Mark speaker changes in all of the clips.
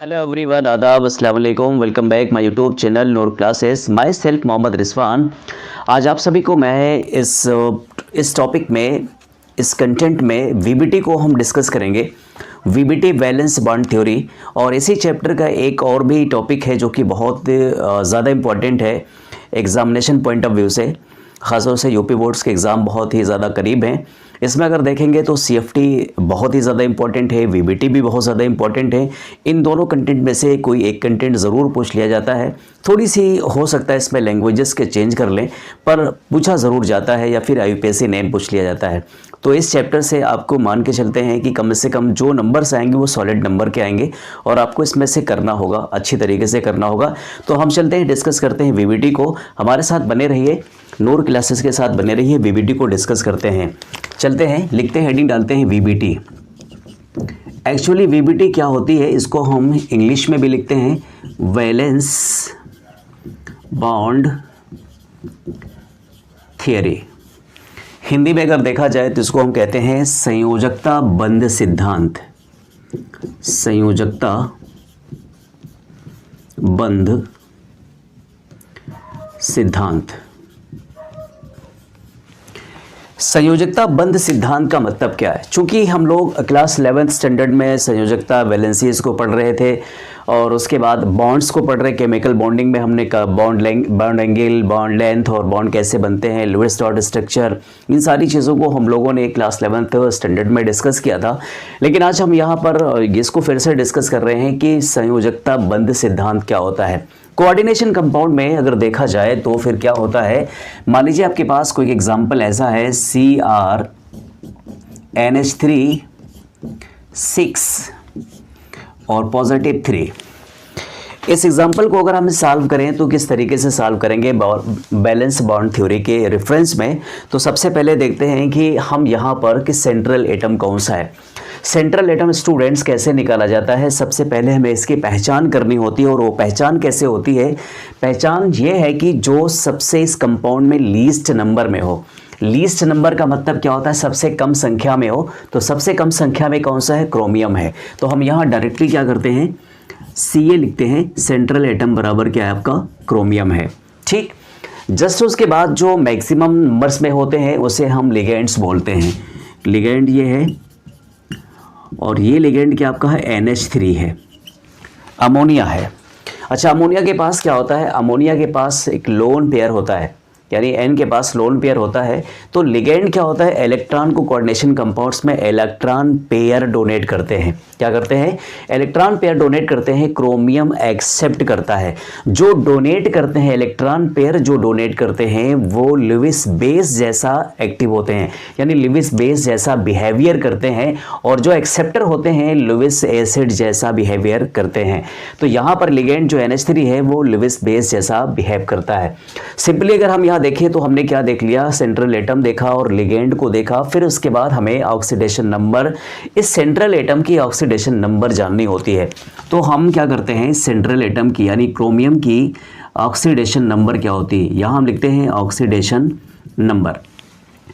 Speaker 1: Hello everyone, आदाब, अस्सलाम वालेकुम। Welcome back my YouTube channel Noor classes. Myself Mohammad Rizwan. आज आप सभी को मैं इस टॉपिक में, इस कंटेंट में वीबीटी को हम डिस्कस करेंगे। वीबीटी वैलेंस बॉन्ड थ्योरी, और इसी चैप्टर का एक और भी टॉपिक है जो कि बहुत ज़्यादा इम्पॉर्टेंट है एग्जामिनेशन पॉइंट ऑफ व्यू से। ख़ासतौर से यूपी बोर्ड्स के एग्ज़ाम बहुत ही ज़्यादा करीब हैं। इसमें अगर देखेंगे तो सीएफटी बहुत ही ज़्यादा इंपॉर्टेंट है, वीबीटी भी बहुत ज़्यादा इंपॉर्टेंट है। इन दोनों कंटेंट में से कोई एक कंटेंट ज़रूर पूछ लिया जाता है। थोड़ी सी हो सकता है इसमें लैंग्वेजेस के चेंज कर लें, पर पूछा ज़रूर जाता है, या फिर यूपीएससी नेम पूछ लिया जाता है। तो इस चैप्टर से आपको मान के चलते हैं कि कम से कम जो नंबर्स आएंगे वो सॉलिड नंबर के आएंगे, और आपको इसमें से करना होगा, अच्छी तरीके से करना होगा। तो हम चलते हैं, डिस्कस करते हैं वीबीटी को। हमारे साथ बने रहिए, नूर क्लासेस के साथ बने रहिए, वीबीटी को डिस्कस करते हैं। चलते हैं, लिखते हैं, हेडिंग डालते हैं वीबीटी। एक्चुअली वीबीटी क्या होती है, इसको हम इंग्लिश में भी लिखते हैं वैलेंस बॉन्ड थियरी। हिंदी में अगर देखा जाए तो इसको हम कहते हैं संयोजकता बंध सिद्धांत। संयोजकता बंध सिद्धांत। संयोजकता बंध सिद्धांत का मतलब क्या है? चूंकि हम लोग क्लास 11th स्टैंडर्ड में संयोजकता वैलेंसीज को पढ़ रहे थे, और उसके बाद बॉन्ड्स को पढ़ रहे, केमिकल बॉन्डिंग में हमने बॉन्ड एंगल, बॉन्ड लेंथ और बॉन्ड कैसे बनते हैं, लुईस डॉट स्ट्रक्चर, इन सारी चीज़ों को हम लोगों ने क्लास 11th स्टैंडर्ड में डिस्कस किया था। लेकिन आज हम यहाँ पर इसको फिर से डिस्कस कर रहे हैं कि संयोजकता बंध सिद्धांत क्या होता है। कोऑर्डिनेशन कंपाउंड में अगर देखा जाए तो फिर क्या होता है, मान लीजिए आपके पास कोई एग्जांपल ऐसा है CrNH3 6 और पॉजिटिव 3। इस एग्जांपल को अगर हम सॉल्व करें तो किस तरीके से सॉल्व करेंगे बैलेंस बॉन्ड थ्योरी के रेफरेंस में। तो सबसे पहले देखते हैं कि हम यहाँ पर कि सेंट्रल एटम कौन सा है। सेंट्रल एटम स्टूडेंट्स कैसे निकाला जाता है, सबसे पहले हमें इसकी पहचान करनी होती है। और वो पहचान कैसे होती है? पहचान ये है कि जो सबसे इस कंपाउंड में लीस्ट नंबर में हो। लीस्ट नंबर का मतलब क्या होता है? सबसे कम संख्या में हो। तो सबसे कम संख्या में कौन सा है? क्रोमियम है। तो हम यहाँ डायरेक्टली क्या करते हैं, Ca लिखते हैं, सेंट्रल एटम बराबर क्या है आपका? क्रोमियम है। ठीक, जस्ट उसके बाद जो मैक्सिमम नंबर्स में होते हैं उसे हम लिगेंड्स बोलते हैं। लिगेंड ये है, और ये लिगेंड क्या आपका है? NH3 है, अमोनिया है। अच्छा, अमोनिया के पास क्या होता है? अमोनिया के पास एक लोन पेयर होता है, यानी N के पास लोन पेयर होता है। तो लिगेंड क्या होता है? इलेक्ट्रॉन को कोऑर्डिनेशन कंपाउंड्स में इलेक्ट्रॉन पेयर डोनेट करते हैं। क्या करते हैं? इलेक्ट्रॉन पेयर डोनेट करते हैं। क्रोमियम एक्सेप्ट करता है। जो डोनेट करते हैं, इलेक्ट्रॉन पेयर जो डोनेट करते हैं वो लुईस बेस जैसा एक्टिव होते हैं, यानी लुईस बेस जैसा बिहेवियर करते हैं। और जो एक्सेप्टर होते हैं लुईस एसिड जैसा बिहेवियर करते हैं। तो यहाँ पर लिगेंड जो NH3 है वो लुईस बेस जैसा बिहेव करता है। सिंपली अगर हम यहाँ देखें तो हमने क्या देख लिया? सेंट्रल एटम देखा और लिगेंड को देखा। फिर उसके बाद हमें ऑक्सीडेशन नंबर, इस सेंट्रल एटम की ऑक्सीडेशन नंबर जाननी होती है। तो हम क्या करते हैं, सेंट्रल एटम की यानी क्रोमियम की ऑक्सीडेशन नंबर क्या होती है, यहाँ हम लिखते हैं ऑक्सीडेशन नंबर।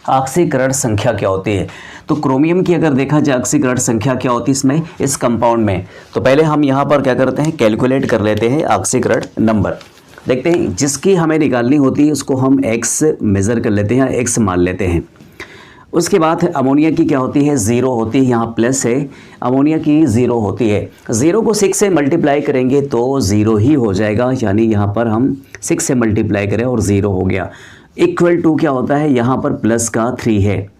Speaker 1: ऑक्सीकरण संख्या क्या होती है? तो क्रोमियम की अगर देखा जाए ऑक्सीकरण संख्या क्या होती है इसमें, इस कंपाउंड में, तो पहले हम यहाँ पर क्या करते हैं, कैलकुलेट कर लेते हैं ऑक्सीकरण नंबर। देखते हैं, जिसकी हमें निकालनी होती है उसको हम x मेज़र कर लेते हैं, या x मान लेते हैं। उसके बाद अमोनिया की क्या होती है? 0 होती है, यहाँ प्लस है, अमोनिया की 0 होती है। 0 को 6 से मल्टीप्लाई करेंगे तो 0 ही हो जाएगा, यानी यहाँ पर हम 6 से मल्टीप्लाई करें और 0 हो गया। इक्वल टू क्या होता है? यहाँ पर प्लस का 3 है,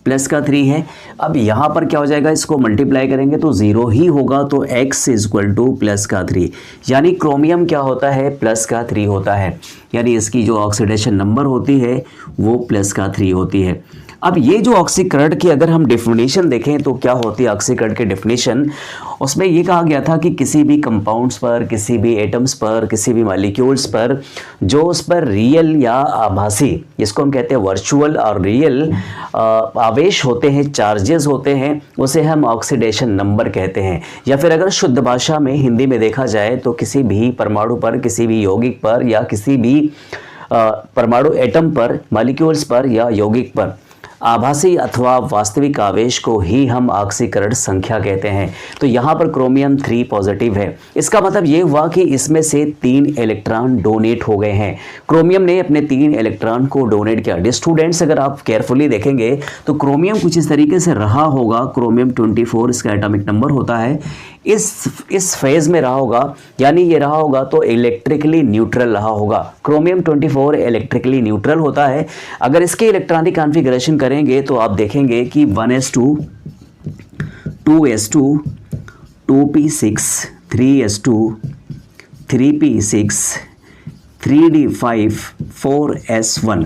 Speaker 1: प्लस का 3 है। अब यहाँ पर क्या हो जाएगा? इसको मल्टीप्लाई करेंगे तो 0 ही होगा, तो x इक्वल टू प्लस का 3, यानी क्रोमियम क्या होता है? प्लस का 3 होता है, यानी इसकी जो ऑक्सीडेशन नंबर होती है वो प्लस का 3 होती है। अब ये जो ऑक्सीकरण की अगर हम डेफिनेशन देखें तो क्या होती है ऑक्सीकरण की डेफिनेशन? उसमें ये कहा गया था कि किसी भी कंपाउंड्स पर, किसी भी एटम्स पर, किसी भी मॉलिक्यूल्स पर जो उस पर रियल या आभासी, जिसको हम कहते हैं वर्चुअल और रियल आवेश होते हैं, चार्जेस होते हैं, उसे हम ऑक्सीडेशन नंबर कहते हैं। या फिर अगर शुद्ध भाषा में हिंदी में देखा जाए तो किसी भी परमाणु पर, किसी भी यौगिक पर, या किसी भी परमाणु एटम पर, मॉलिक्यूल्स पर या यौगिक पर आभासी अथवा वास्तविक आवेश को ही हम ऑक्सीकरण संख्या कहते हैं। तो यहाँ पर क्रोमियम 3 पॉजिटिव है। इसका मतलब ये हुआ कि इसमें से 3 इलेक्ट्रॉन डोनेट हो गए हैं। क्रोमियम ने अपने 3 इलेक्ट्रॉन को डोनेट किया। स्टूडेंट्स, अगर आप केयरफुली देखेंगे तो क्रोमियम कुछ इस तरीके से रहा होगा। क्रोमियम 24 इसका एटॉमिक नंबर होता है। इस फेज में रहा होगा, यानी ये रहा होगा तो इलेक्ट्रिकली न्यूट्रल रहा होगा। क्रोमियम 24 इलेक्ट्रिकली न्यूट्रल होता है। अगर इसके इलेक्ट्रॉनिक कॉन्फ़िगरेशन करेंगे तो आप देखेंगे कि 1s2 2s2 2p6 3s2 3p6 3d5 4s1,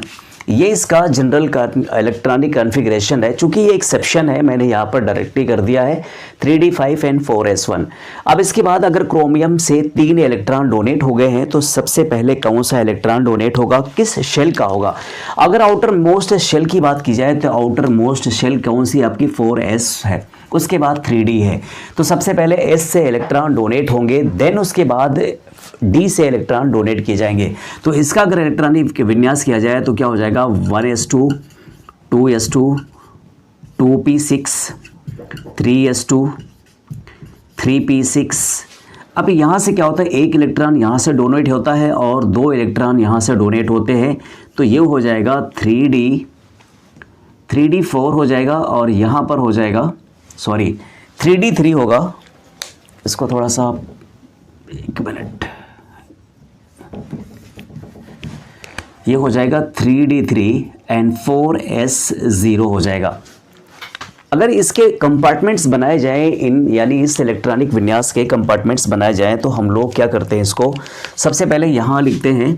Speaker 1: ये इसका जनरल का इलेक्ट्रॉनिक कॉन्फ़िगरेशन है। चूंकि ये एक्सेप्शन है, मैंने यहाँ पर डायरेक्टली कर दिया है 3d5 एंड 4s1। अब इसके बाद अगर क्रोमियम से 3 इलेक्ट्रॉन डोनेट हो गए हैं तो सबसे पहले कौन सा इलेक्ट्रॉन डोनेट होगा, किस शेल का होगा। अगर आउटर मोस्ट शेल की बात की जाए तो आउटर मोस्ट शेल कौन सी आपकी 4s है, उसके बाद 3d है। तो सबसे पहले s से इलेक्ट्रॉन डोनेट होंगे, देन उसके बाद d से इलेक्ट्रॉन डोनेट किए जाएंगे। तो इसका अगर इलेक्ट्रॉनिक विन्यास किया जाए तो क्या हो जाएगा 1s2 2s2 2p6 3s2 3p6। अब यहाँ से क्या होता है, एक इलेक्ट्रॉन यहाँ से डोनेट होता है और 2 इलेक्ट्रॉन यहाँ से डोनेट होते हैं। तो ये हो जाएगा 3d4 हो जाएगा और यहाँ पर हो जाएगा 3d3 होगा। इसको थोड़ा सा 1 मिनट, ये हो जाएगा 3d3 एंड 4s0 हो जाएगा। अगर इसके कंपार्टमेंट्स बनाए जाएं, यानी इस इलेक्ट्रॉनिक विन्यास के कंपार्टमेंट्स बनाए जाएं, तो हम लोग क्या करते हैं, इसको सबसे पहले यहाँ लिखते हैं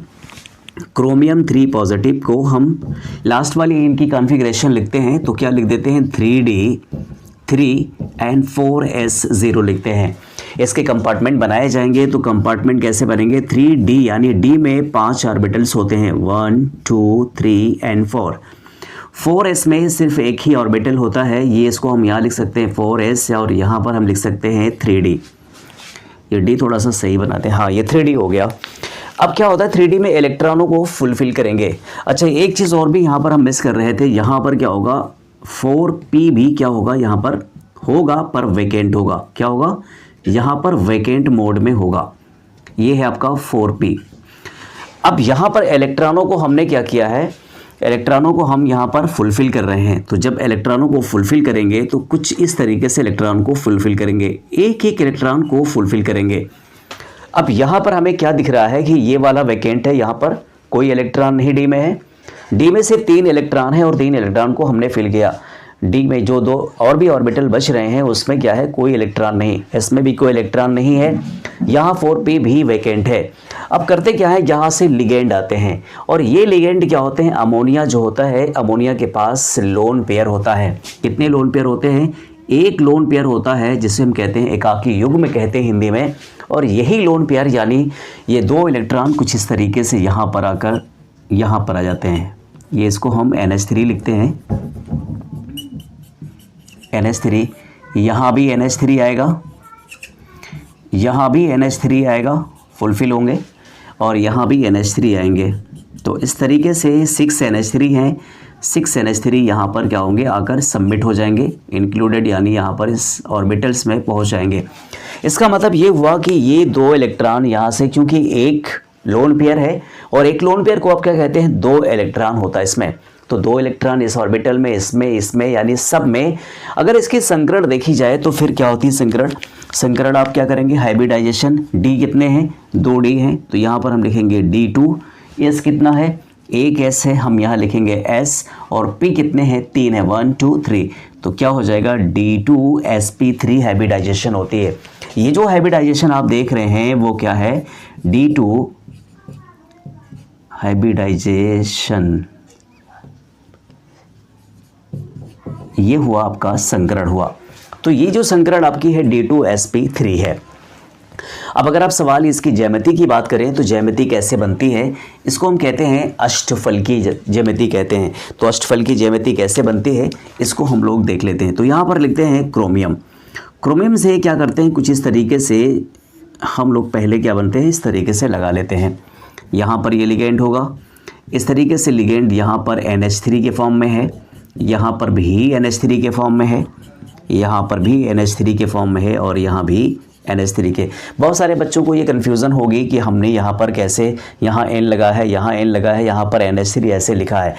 Speaker 1: क्रोमियम 3 पॉजिटिव को हम लास्ट वाली इनकी कॉन्फ़िगरेशन लिखते हैं। तो क्या लिख देते हैं 3d3 एंड 4s0 लिखते हैं। इसके कंपार्टमेंट बनाए जाएंगे। तो कंपार्टमेंट कैसे बनेंगे, 3d यानी d में 5 ऑर्बिटल्स होते हैं 1 2 3 एंड 4। 4s में सिर्फ एक ही ऑर्बिटल होता है, ये इसको हम यहाँ लिख सकते हैं 4s और यहाँ पर हम लिख सकते हैं 3d। ये d थोड़ा सा सही बनाते हैं, हाँ ये 3d हो गया। अब क्या होता है 3d में इलेक्ट्रॉनों को फुलफिल करेंगे। अच्छा, एक चीज़ और भी यहाँ पर हम मिस कर रहे थे, यहाँ पर क्या होगा 4p भी क्या होगा यहाँ पर होगा, पर वैकेंट होगा। क्या होगा, यहाँ पर वैकेंट मोड में होगा। ये है आपका 4p। अब यहाँ पर इलेक्ट्रॉनों को हमने क्या किया है, इलेक्ट्रॉनों को हम यहाँ पर फुलफिल कर रहे हैं। तो जब इलेक्ट्रॉनों को फुलफिल करेंगे तो कुछ इस तरीके से इलेक्ट्रॉन को फुलफिल करेंगे, एक एक इलेक्ट्रॉन को फुलफिल करेंगे। अब यहाँ पर हमें क्या दिख रहा है कि ये वाला वैकेंट है, यहाँ पर कोई इलेक्ट्रॉन नहीं डी में है। डी में सिर्फ 3 इलेक्ट्रॉन है और 3 इलेक्ट्रॉन को हमने फिल किया। डी में जो 2 और भी ऑर्बिटल बच रहे हैं उसमें क्या है, कोई इलेक्ट्रॉन नहीं, इसमें भी कोई इलेक्ट्रॉन नहीं है। यहाँ 4p भी वैकेंट है। अब करते क्या है, यहाँ से लिगेंड आते हैं और ये लिगेंड क्या होते हैं, अमोनिया जो होता है, अमोनिया के पास लोन पेयर होता है। कितने लोन पेयर होते हैं, एक लोन पेयर होता है जिसे हम कहते हैं एकाकी युग्म कहते हैं हिंदी में। और यही लोन पेयर यानी ये 2 इलेक्ट्रॉन कुछ इस तरीके से यहाँ पर आकर यहाँ पर आ जाते हैं। ये इसको हम NH3 लिखते हैं, NH3। यहाँ भी NH3 आएगा, यहाँ भी NH3 आएगा, फुलफिल होंगे और यहाँ भी NH3 आएंगे। तो इस तरीके से 6 NH3 हैं, 6 NH3 यहाँ पर क्या होंगे, आकर सबमिट हो जाएंगे, इंक्लूडेड यानी यहाँ पर इस ऑर्बिटल्स में पहुँच जाएंगे। इसका मतलब ये हुआ कि ये 2 इलेक्ट्रॉन यहाँ से, क्योंकि एक लोन पेयर है और एक लोन पेयर को आप क्या कहते हैं, 2 इलेक्ट्रॉन होता है इसमें। तो 2 इलेक्ट्रॉन इस ऑर्बिटल में, इसमें यानी सब में। अगर इसकी संकरण देखी जाए तो फिर क्या होती है संकरण आप क्या करेंगे, हाइब्रिडाइजेशन। डी कितने हैं, 2d हैं, तो यहाँ पर हम लिखेंगे d2। s कितना है, एक s है, हम यहाँ लिखेंगे s। और p कितने हैं, 3 है, 1 2 3। तो क्या हो जाएगा d2sp3 हाइब्रिडाइजेशन होती है। ये जो हाइब्रिडाइजेशन आप देख रहे हैं वो क्या है, d2 हाइब्रिडाइजेशन, ये हुआ आपका संकरण हुआ। तो ये जो संकरण आपकी है d2sp3 है। अब अगर आप सवाल इसकी ज्यामिति की बात करें तो ज्यामिति कैसे बनती है, इसको हम कहते हैं अष्टफल की ज्यामिति कहते हैं। तो अष्टफल की ज्यामिति कैसे बनती है इसको हम लोग देख लेते हैं। तो यहाँ पर लिखते हैं क्रोमियम से क्या करते हैं, कुछ इस तरीके से हम लोग पहले क्या बनते हैं, इस तरीके से लगा लेते हैं। यहाँ पर ये लिगेंड होगा, इस तरीके से लिगेंड यहाँ पर NH3 के फॉर्म में है यहाँ पर भी NH3 के फॉर्म में है, यहाँ पर भी NH3 के फॉर्म में है और यहाँ भी NH3 के। बहुत सारे बच्चों को ये कन्फ्यूज़न होगी कि हमने यहाँ पर कैसे, यहाँ N लगा है, यहाँ N लगा है, यहाँ पर NH3 ऐसे लिखा है।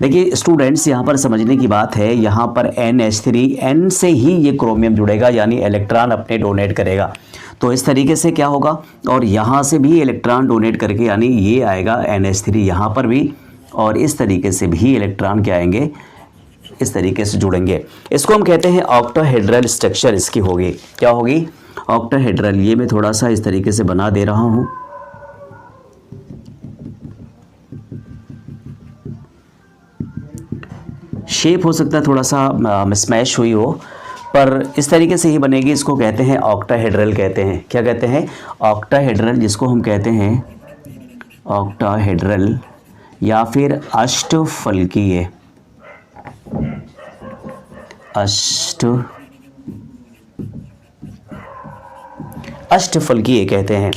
Speaker 1: देखिए स्टूडेंट्स, यहाँ पर समझने की बात है, यहाँ पर NH3 N से ही ये क्रोमियम जुड़ेगा, यानी इलेक्ट्रॉन अपने डोनेट करेगा। तो इस तरीके से क्या होगा, और यहाँ से भी इलेक्ट्रॉन डोनेट करके, यानी ये आएगा NH3 यहाँ पर भी, और इस तरीके से भी इलेक्ट्रॉन क्या आएंगे, इस तरीके से जुड़ेंगे। इसको हम कहते हैं ऑक्टाहेड्रल स्ट्रक्चर इसकी होगी। क्या होगी? ऑक्टाहेड्रल। ये मैं थोड़ा सा इस तरीके से बना दे रहा हूँ। शेप हो सकता है थोड़ा सा मिसमैच हुई हो, पर इस तरीके से ही बनेगी। इसको कहते हैं ऑक्टाहेड्रल कहते हैं। क्या कहते हैं? ऑक्टाहेड्रल, जिसको हम कहते हैं ऑक्टाहेड्रल या फिर अष्टफलकीय, अष्टफलकीय कहते हैं।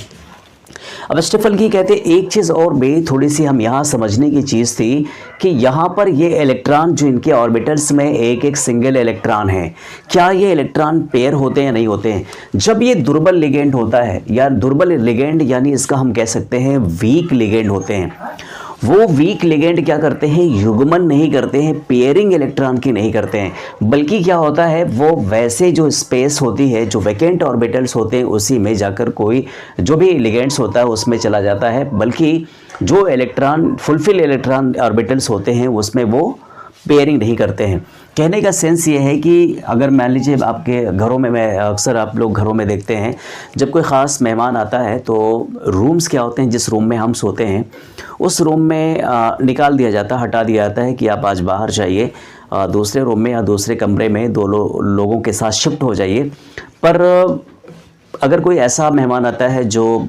Speaker 1: अब अष्टफलकीय कहते हैं। एक चीज़ और भी थोड़ी सी हम यहाँ समझने की चीज़ थी कि यहाँ पर ये इलेक्ट्रॉन जो इनके ऑर्बिटल्स में एक एक सिंगल इलेक्ट्रॉन है, क्या ये इलेक्ट्रॉन पेयर होते हैं या नहीं होते हैं? जब ये दुर्बल लिगेंड होता है, या दुर्बल लिगेंड यानी इसका हम कह सकते हैं वीक लिगेंड होते हैं, वो वीक लिगेंड क्या करते हैं? युग्मन नहीं करते हैं, पेयरिंग इलेक्ट्रॉन की नहीं करते हैं, बल्कि क्या होता है, वो वैसे जो स्पेस होती है, जो वैकेंट ऑर्बिटल्स होते हैं, उसी में जाकर कोई जो भी लिगेंड्स होता है उसमें चला जाता है, बल्कि जो इलेक्ट्रॉन फुलफिल इलेक्ट्रॉन ऑर्बिटल्स होते हैं उसमें वो पेयरिंग नहीं करते हैं। कहने का सेंस ये है कि अगर मान लीजिए आपके घरों में, मैं अक्सर आप लोग घरों में देखते हैं, जब कोई ख़ास मेहमान आता है तो रूम्स क्या होते हैं, जिस रूम में हम सोते हैं उस रूम में निकाल दिया जाता है, हटा दिया जाता है कि आप आज बाहर जाइए, दूसरे रूम में या दूसरे कमरे में दो लोगों के साथ शिफ्ट हो जाइए। पर अगर कोई ऐसा मेहमान आता है जो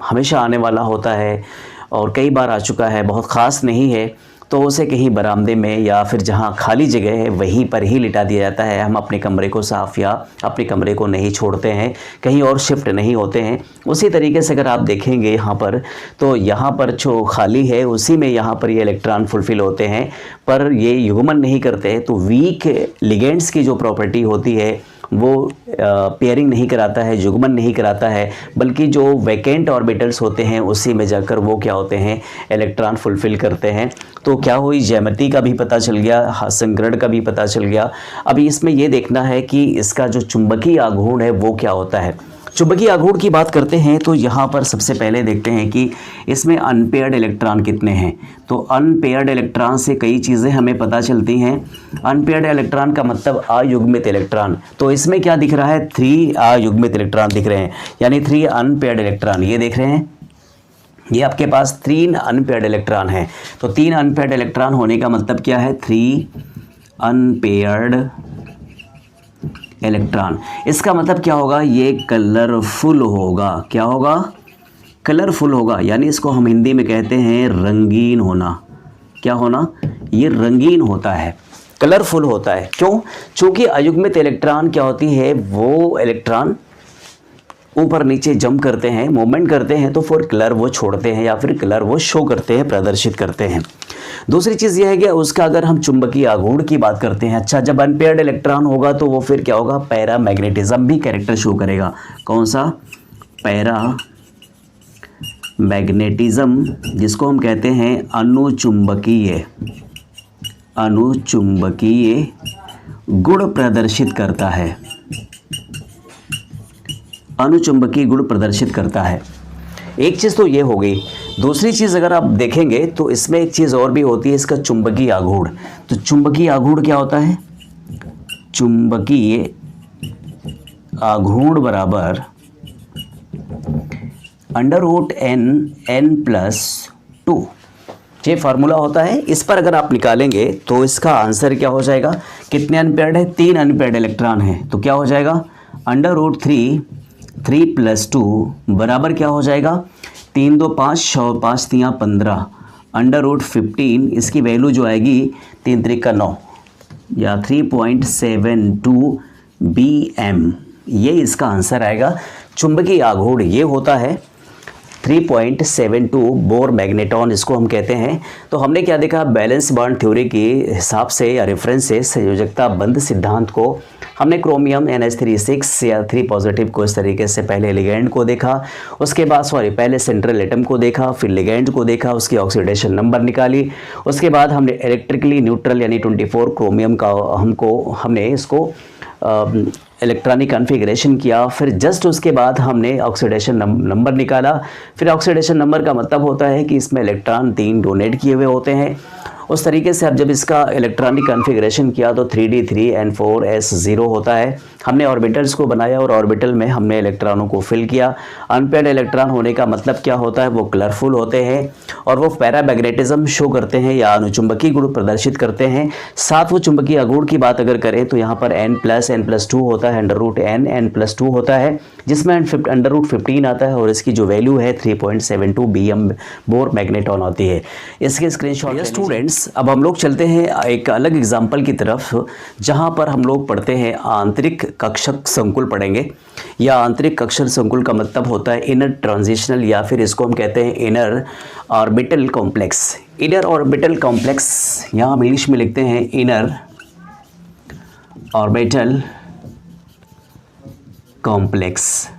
Speaker 1: हमेशा आने वाला होता है और कई बार आ चुका है, बहुत ख़ास नहीं है, तो उसे कहीं बरामदे में या फिर जहाँ खाली जगह है वहीं पर ही लिटा दिया जाता है। हम अपने कमरे को साफ़ या अपने कमरे को नहीं छोड़ते हैं, कहीं और शिफ्ट नहीं होते हैं। उसी तरीके से अगर आप देखेंगे यहाँ पर, तो यहाँ पर जो खाली है उसी में यहाँ पर ये इलेक्ट्रॉन फुलफिल होते हैं, पर ये युग्मन नहीं करते। तो वीक लिगेंड्स की जो प्रॉपर्टी होती है वो पेयरिंग नहीं कराता है, युग्मन नहीं कराता है, बल्कि जो वैकेंट ऑर्बिटल्स होते हैं उसी में जाकर वो क्या होते हैं, इलेक्ट्रॉन फुलफिल करते हैं। तो क्या हुई, ज्यामिति का भी पता चल गया, संग्रहण का भी पता चल गया। अभी इसमें ये देखना है कि इसका जो चुंबकीय आघूर्ण है वो क्या होता है। चुंबकीय आघूर्ण की बात करते हैं तो यहाँ पर सबसे पहले देखते हैं कि इसमें अनपेयर्ड इलेक्ट्रॉन कितने हैं। तो अनपेयर्ड इलेक्ट्रॉन से कई चीज़ें हमें पता चलती हैं। अनपेयर्ड इलेक्ट्रॉन का मतलब अयुग्मित इलेक्ट्रॉन। तो इसमें क्या दिख रहा है, 3 अयुग्मित इलेक्ट्रॉन दिख रहे हैं, यानी 3 अनपेयर्ड इलेक्ट्रॉन। ये देख रहे हैं, ये आपके पास 3 अनपेयर्ड इलेक्ट्रॉन है। तो 3 अनपेयर्ड इलेक्ट्रॉन होने का मतलब क्या है, 3 अनपेयर्ड इलेक्ट्रॉन। इसका मतलब क्या होगा, ये कलरफुल होगा। क्या होगा, कलरफुल होगा, यानी इसको हम हिंदी में कहते हैं रंगीन होना। क्या होना, ये रंगीन होता है, कलरफुल होता है। क्यों? चूंकि अयुग्मित इलेक्ट्रॉन क्या होती है, वो इलेक्ट्रॉन ऊपर नीचे जंप करते हैं, मूवमेंट करते हैं, तो फिर कलर वो छोड़ते हैं या फिर कलर वो शो करते हैं, प्रदर्शित करते हैं। दूसरी चीज़ यह है कि उसका अगर हम चुंबकीय आघूर्ण की बात करते हैं, अच्छा जब अनपेयर्ड इलेक्ट्रॉन होगा तो वो फिर क्या होगा, पैरा मैग्नेटिज्म भी कैरेक्टर शो करेगा। कौन सा, पैरा मैग्नेटिज्म, जिसको हम कहते हैं अनुचुंबकीय, अनुचुंबकीय गुण प्रदर्शित करता है, अनुचुंबकीय गुण प्रदर्शित करता है। एक चीज़ तो ये हो गई। दूसरी चीज़ अगर आप देखेंगे तो इसमें एक चीज़ और भी होती है, इसका चुंबकीय आघूर्ण। तो चुंबकीय आघूर्ण क्या होता है, चुंबकीय आघूर्ण बराबर √n+2। ये फार्मूला होता है। इस पर अगर आप निकालेंगे तो इसका आंसर क्या हो जाएगा, कितने अनपेयर्ड है, 3 अनपेयर्ड इलेक्ट्रॉन है, तो क्या हो जाएगा, √3 + 2 बराबर क्या हो जाएगा, 3 2 5 6 5 3 15 √15। इसकी वैल्यू जो आएगी 3 3 का 9 या 3.72 BM, ये इसका आंसर आएगा। चुंबकीय आघूर्ण ये होता है 3.72 बोर मैग्नेटॉन इसको हम कहते हैं। तो हमने क्या देखा, बैलेंस बॉन्ड थ्योरी के हिसाब से या रेफरेंस से संयोजकता बंध सिद्धांत को हमने क्रोमियम NH36 या 3 पॉजिटिव को इस तरीके से पहले लिगेंड को देखा, उसके बाद पहले सेंट्रल एटम को देखा, फिर लिगेंड को देखा, उसकी ऑक्सीडेशन नंबर निकाली, उसके बाद हमने इलेक्ट्रिकली न्यूट्रल यानी 24 क्रोमियम का हमने इसको इलेक्ट्रॉनिक कॉन्फ़िगरेशन किया, फिर जस्ट उसके बाद हमने ऑक्सीडेशन नंबर निकाला। फिर ऑक्सीडेशन नंबर का मतलब होता है कि इसमें इलेक्ट्रॉन 3 डोनेट किए हुए होते हैं। उस तरीके से अब जब इसका इलेक्ट्रॉनिक कॉन्फ़िगरेशन किया तो 3d3n4s0 होता है। हमने ऑर्बिटल्स को बनाया और ऑर्बिटल में हमने इलेक्ट्रॉनों को फिल किया। अनपेयर्ड इलेक्ट्रॉन होने का मतलब क्या होता है, वो कलरफुल होते हैं और वो पैरामैग्नेटिज्म शो करते हैं या अनुचुंबकीय गुण प्रदर्शित करते हैं। साथ वो चुंबकीय अगुण की बात अगर करें तो यहाँ पर n+n+2 होता है, √n+2 होता है, जिसमें √15 आता है और इसकी जो वैल्यू है 3.72 BM बोर मैग्नेटॉन आती है। इसके स्क्रीनशॉट स्टूडेंट्स। अब हम लोग चलते हैं एक अलग एग्जाम्पल की तरफ, जहाँ पर हम लोग पढ़ते हैं आंतरिक कक्षक संकुल पढ़ेंगे। या आंतरिक कक्षक संकुल का मतलब होता है इनर ट्रांजिशनल या फिर इसको हम कहते हैं inner orbital complex. Inner orbital complex यहाँ हम इंग्लिश में लिखते हैं इनर ऑर्बिटल कॉम्प्लेक्स।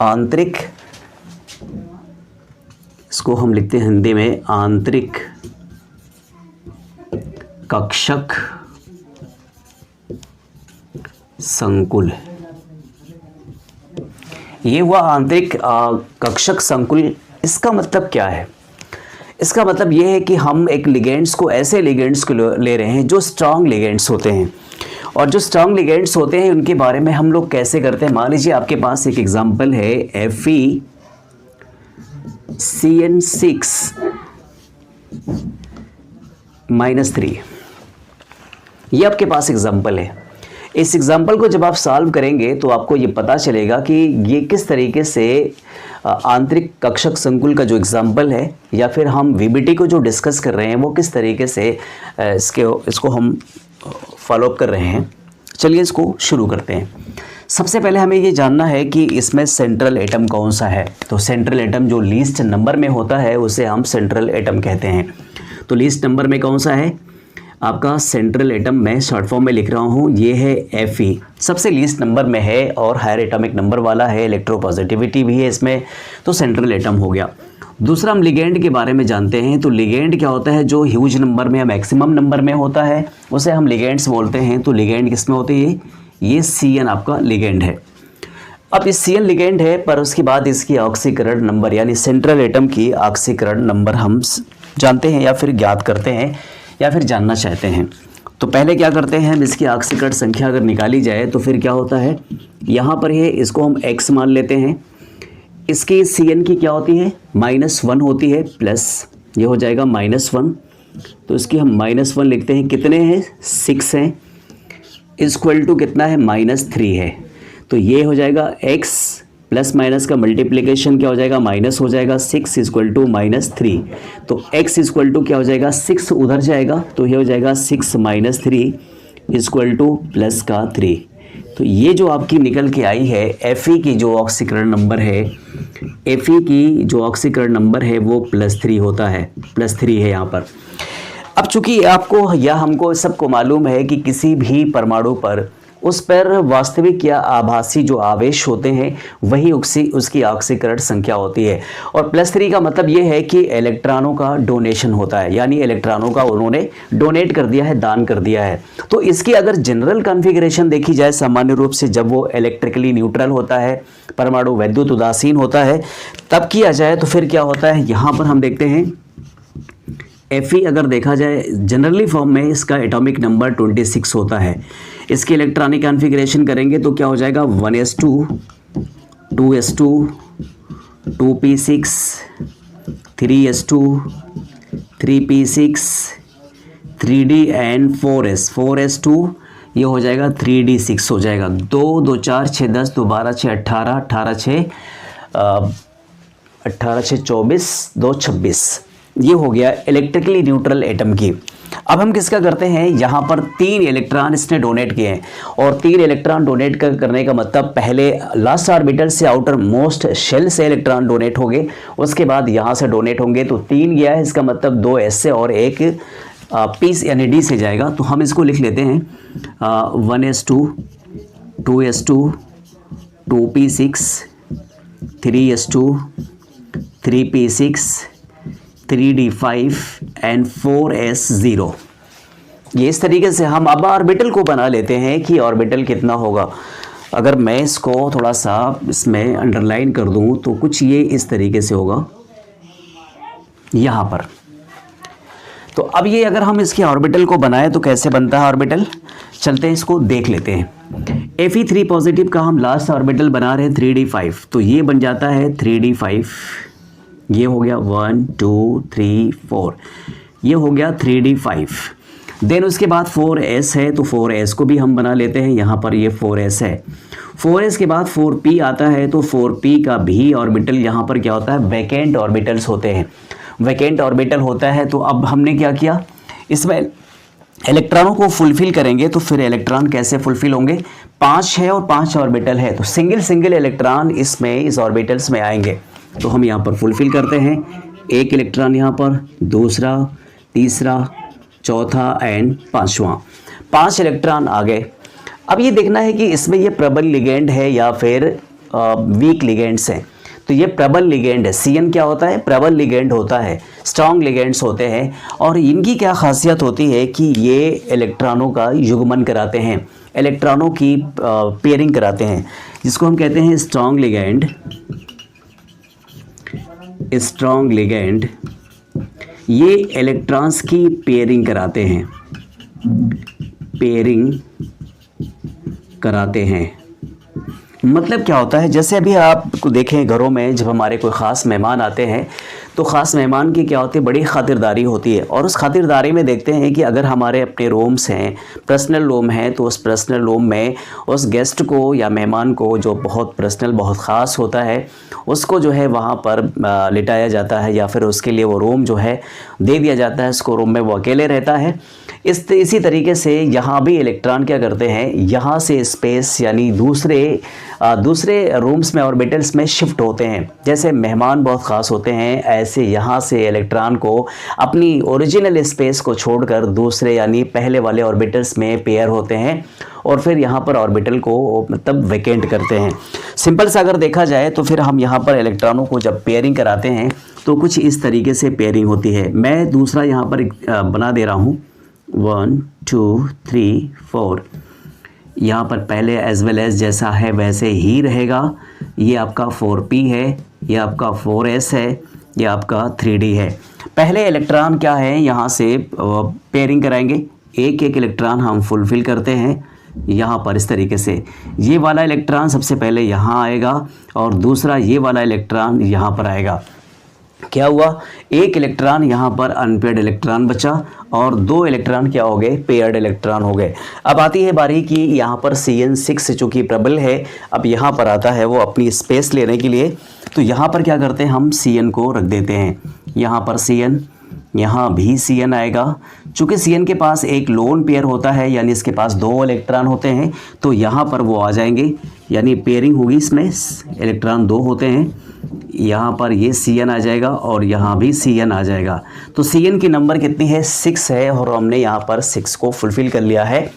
Speaker 1: आंतरिक, इसको हम लिखते हैं हिंदी में आंतरिक कक्षक संकुल। ये हुआ आंतरिक कक्षक संकुल। इसका मतलब क्या है? इसका मतलब ये है कि हम एक लिगेंड्स को, ऐसे लिगेंड्स को ले रहे हैं जो स्ट्रांग लिगेंड्स होते हैं, और जो स्ट्रांग लिगेंड्स होते हैं उनके बारे में हम लोग कैसे करते हैं। मान लीजिए आपके पास एक एग्जांपल है FeCN6-3, ये आपके पास एग्जांपल है। इस एग्जांपल को जब आप सॉल्व करेंगे तो आपको ये पता चलेगा कि ये किस तरीके से आंतरिक कक्षक संकुल का जो एग्जांपल है या फिर हम VBT को जो डिस्कस कर रहे हैं वो किस तरीके से इसको हम फॉलोअप कर रहे हैं। चलिए इसको शुरू करते हैं। सबसे पहले हमें ये जानना है कि इसमें सेंट्रल एटम कौन सा है। तो सेंट्रल एटम जो लीस्ट नंबर में होता है उसे हम सेंट्रल एटम कहते हैं। तो लीस्ट नंबर में कौन सा है आपका सेंट्रल एटम? मैं शॉर्ट फॉर्म में लिख रहा हूँ, ये है Fe, सबसे लीस्ट नंबर में है और हायर एटॉमिक नंबर वाला है, इलेक्ट्रोपॉजिटिविटी भी है इसमें, तो सेंट्रल एटम हो गया। दूसरा हम लिगेंड के बारे में जानते हैं। तो लिगेंड क्या होता है? जो ह्यूज नंबर में या मैक्सिमम नंबर में होता है उसे हम लिगेंड्स बोलते हैं। तो लिगेंड किस में होती है? ये Cn आपका लिगेंड है। अब इस Cn लिगेंड है, पर उसके बाद इसकी ऑक्सीकरण नंबर यानी सेंट्रल एटम की ऑक्सीकरण नंबर हम जानते हैं या फिर ज्ञात करते हैं या फिर जानना चाहते हैं। तो पहले क्या करते हैं हम, इसकी ऑक्सीकरण संख्या अगर निकाली जाए तो फिर क्या होता है, यहाँ पर ये इसको हम x मान लेते हैं। इसकी Cn की क्या होती है? -1 होती है, प्लस ये हो जाएगा -1। तो इसकी हम -1 लिखते हैं। कितने हैं? 6 हैं। इक्वल टू कितना है? -3 है। तो ये हो जाएगा x प्लस माइनस का मल्टीप्लिकेशन क्या हो जाएगा? माइनस हो जाएगा। 6 इक्वल टू -3। तो x इक्वल टू क्या हो जाएगा? 6 उधर जाएगा तो ये हो जाएगा 6 - 3 इक्वल टू प्लस का 3। तो ये जो आपकी निकल के आई है Fe की जो ऑक्सीकरण नंबर है, Fe की जो ऑक्सीकरण नंबर है वो +3 होता है, +3 है यहाँ पर। अब चूंकि आपको या हमको सबको मालूम है कि किसी भी परमाणु पर उस पर वास्तविक या आभासी जो आवेश होते हैं वही उसकी ऑक्सीकरण संख्या होती है। और +3 का मतलब ये है कि इलेक्ट्रॉनों का डोनेशन होता है, यानी इलेक्ट्रॉनों का उन्होंने डोनेट कर दिया है, दान कर दिया है। तो इसकी अगर जनरल कॉन्फ़िगरेशन देखी जाए, सामान्य रूप से जब वो इलेक्ट्रिकली न्यूट्रल होता है, परमाणु वैद्युत उदासीन होता है, तब किया जाए तो फिर क्या होता है, यहाँ पर हम देखते हैं Fe अगर देखा जाए जनरली फॉर्म में इसका एटॉमिक नंबर 26 होता है। इसकी इलेक्ट्रॉनिक कॉन्फ़िगरेशन करेंगे तो क्या हो जाएगा? 1s2 2s2 2p6 3s2 3p6 3d and 4s2 ये हो जाएगा 3d6 हो जाएगा। 2 2 4 6 10 2 12 6 18 18 6 24 2 26 ये हो गया इलेक्ट्रिकली न्यूट्रल एटम की। अब हम किसका करते हैं, यहाँ पर 3 इलेक्ट्रॉन इसने डोनेट किए हैं, और 3 इलेक्ट्रॉन डोनेट करने का मतलब पहले लास्ट ऑर्बिटल से आउटर मोस्ट शेल से इलेक्ट्रॉन डोनेट होंगे, उसके बाद यहाँ से डोनेट होंगे। तो 3 गया है, इसका मतलब 2 एस से और 1 पी यानी डी से जाएगा। तो हम इसको लिख लेते हैं 1s2 2s2 2p6 3s2 3p6 3d5 and 4s0। ये इस तरीके से हम अब ऑर्बिटल को बना लेते हैं कि ऑर्बिटल कितना होगा। अगर मैं इसको थोड़ा सा इसमें अंडरलाइन कर दूं तो कुछ ये इस तरीके से होगा यहाँ पर। तो अब ये अगर हम इसके ऑर्बिटल को बनाएं तो कैसे बनता है ऑर्बिटल, चलते हैं इसको देख लेते हैं। Fe3 पॉजिटिव का हम लास्ट ऑर्बिटल बना रहे हैं 3d5, तो ये बन जाता है 3d5, ये हो गया 1 2 3 4, ये हो गया 3d5। देन उसके बाद 4s है, तो 4s को भी हम बना लेते हैं, यहाँ पर ये 4s है। 4s के बाद 4p आता है, तो 4p का भी ऑर्बिटल यहाँ पर क्या होता है, वैकेंट ऑर्बिटल्स होते हैं, वैकेंट ऑर्बिटल होता है। तो अब हमने क्या किया, इसमें इलेक्ट्रॉनों को फुलफिल करेंगे। तो फिर इलेक्ट्रॉन कैसे फुलफिल होंगे, 5 है और 5 ऑर्बिटल है, तो सिंगल सिंगल इलेक्ट्रॉन इसमें इस ऑर्बिटल्स में आएंगे। तो हम यहाँ पर फुलफिल करते हैं, 1 इलेक्ट्रॉन यहाँ पर, दूसरा, तीसरा, चौथा एंड 5वां, 5 इलेक्ट्रॉन आ गए। अब ये देखना है कि इसमें ये प्रबल लिगेंड है या फिर वीक लिगेंड्स हैं। तो ये प्रबल लिगेंड है, CN क्या होता है, प्रबल लिगेंड होता है, स्ट्रॉन्ग लिगेंड्स होते हैं। और इनकी क्या खासियत होती है कि ये इलेक्ट्रॉनों का युग्मन कराते हैं, इलेक्ट्रॉनों की पेयरिंग कराते हैं, जिसको हम कहते हैं स्ट्रॉन्ग लिगेंड। स्ट्रॉन्ग लिगेंड ये इलेक्ट्रॉन्स की पेयरिंग कराते हैं, पेयरिंग कराते हैं। मतलब क्या होता है, जैसे अभी आप देखें घरों में जब हमारे कोई ख़ास मेहमान आते हैं तो ख़ास मेहमान की क्या होती है, बड़ी ख़ातिरदारी होती है। और उस ख़ातिरदारी में देखते हैं कि अगर हमारे अपने रूम्स हैं, पर्सनल रूम हैं, तो उस पर्सनल रूम में उस गेस्ट को या मेहमान को जो बहुत पर्सनल बहुत ख़ास होता है उसको जो है वहाँ पर लिटाया जाता है, या फिर उसके लिए वो रूम जो है दे दिया जाता है, उसको रूम में वो अकेले रहता है। इसी तरीके से यहाँ भी इलेक्ट्रॉन क्या करते हैं, यहाँ से स्पेस यानी दूसरे रूम्स में ऑर्बिटल्स में शिफ्ट होते हैं। जैसे मेहमान बहुत ख़ास होते हैं, ऐसे यहाँ से इलेक्ट्रॉन को अपनी ओरिजिनल स्पेस को छोड़कर दूसरे यानी पहले वाले ऑर्बिटल्स में पेयर होते हैं और फिर यहाँ पर ऑर्बिटल को मतलब वैकेंट करते हैं। सिंपल सा अगर देखा जाए तो फिर हम यहाँ पर इलेक्ट्रॉनों को जब पेयरिंग कराते हैं तो कुछ इस तरीके से पेयरिंग होती है। मैं दूसरा यहाँ पर बना दे रहा हूँ 1 2 3 4, यहाँ पर पहले एज वेल एज जैसा है वैसे ही रहेगा। ये आपका 4p है, ये आपका 4s है, ये आपका 3d है। पहले इलेक्ट्रॉन क्या है, यहाँ से पेयरिंग कराएंगे, एक एक इलेक्ट्रॉन हम फुलफिल करते हैं यहाँ पर इस तरीके से। ये वाला इलेक्ट्रॉन सबसे पहले यहाँ आएगा और दूसरा ये वाला इलेक्ट्रॉन यहाँ पर आएगा। क्या हुआ, एक इलेक्ट्रॉन यहाँ पर अनपेयर्ड इलेक्ट्रॉन बचा और 2 इलेक्ट्रॉन क्या हो गए, पेयर्ड इलेक्ट्रॉन हो गए। अब आती है बारी कि यहाँ पर CN6 चूँकि प्रबल है, अब यहाँ पर आता है वो अपनी स्पेस लेने के लिए। तो यहाँ पर क्या करते हैं, हम CN को रख देते हैं, यहाँ पर CN, यहाँ भी CN आएगा। चूँकि CN के पास एक लोन पेयर होता है यानी इसके पास 2 इलेक्ट्रॉन होते हैं, तो यहाँ पर वो आ जाएंगे यानी पेयरिंग होगी, इसमें इलेक्ट्रॉन 2 होते हैं। यहाँ पर ये CN आ जाएगा और यहाँ भी CN आ जाएगा। तो CN की नंबर कितनी है, 6 है और हमने यहाँ पर 6 को फुलफ़िल कर लिया है।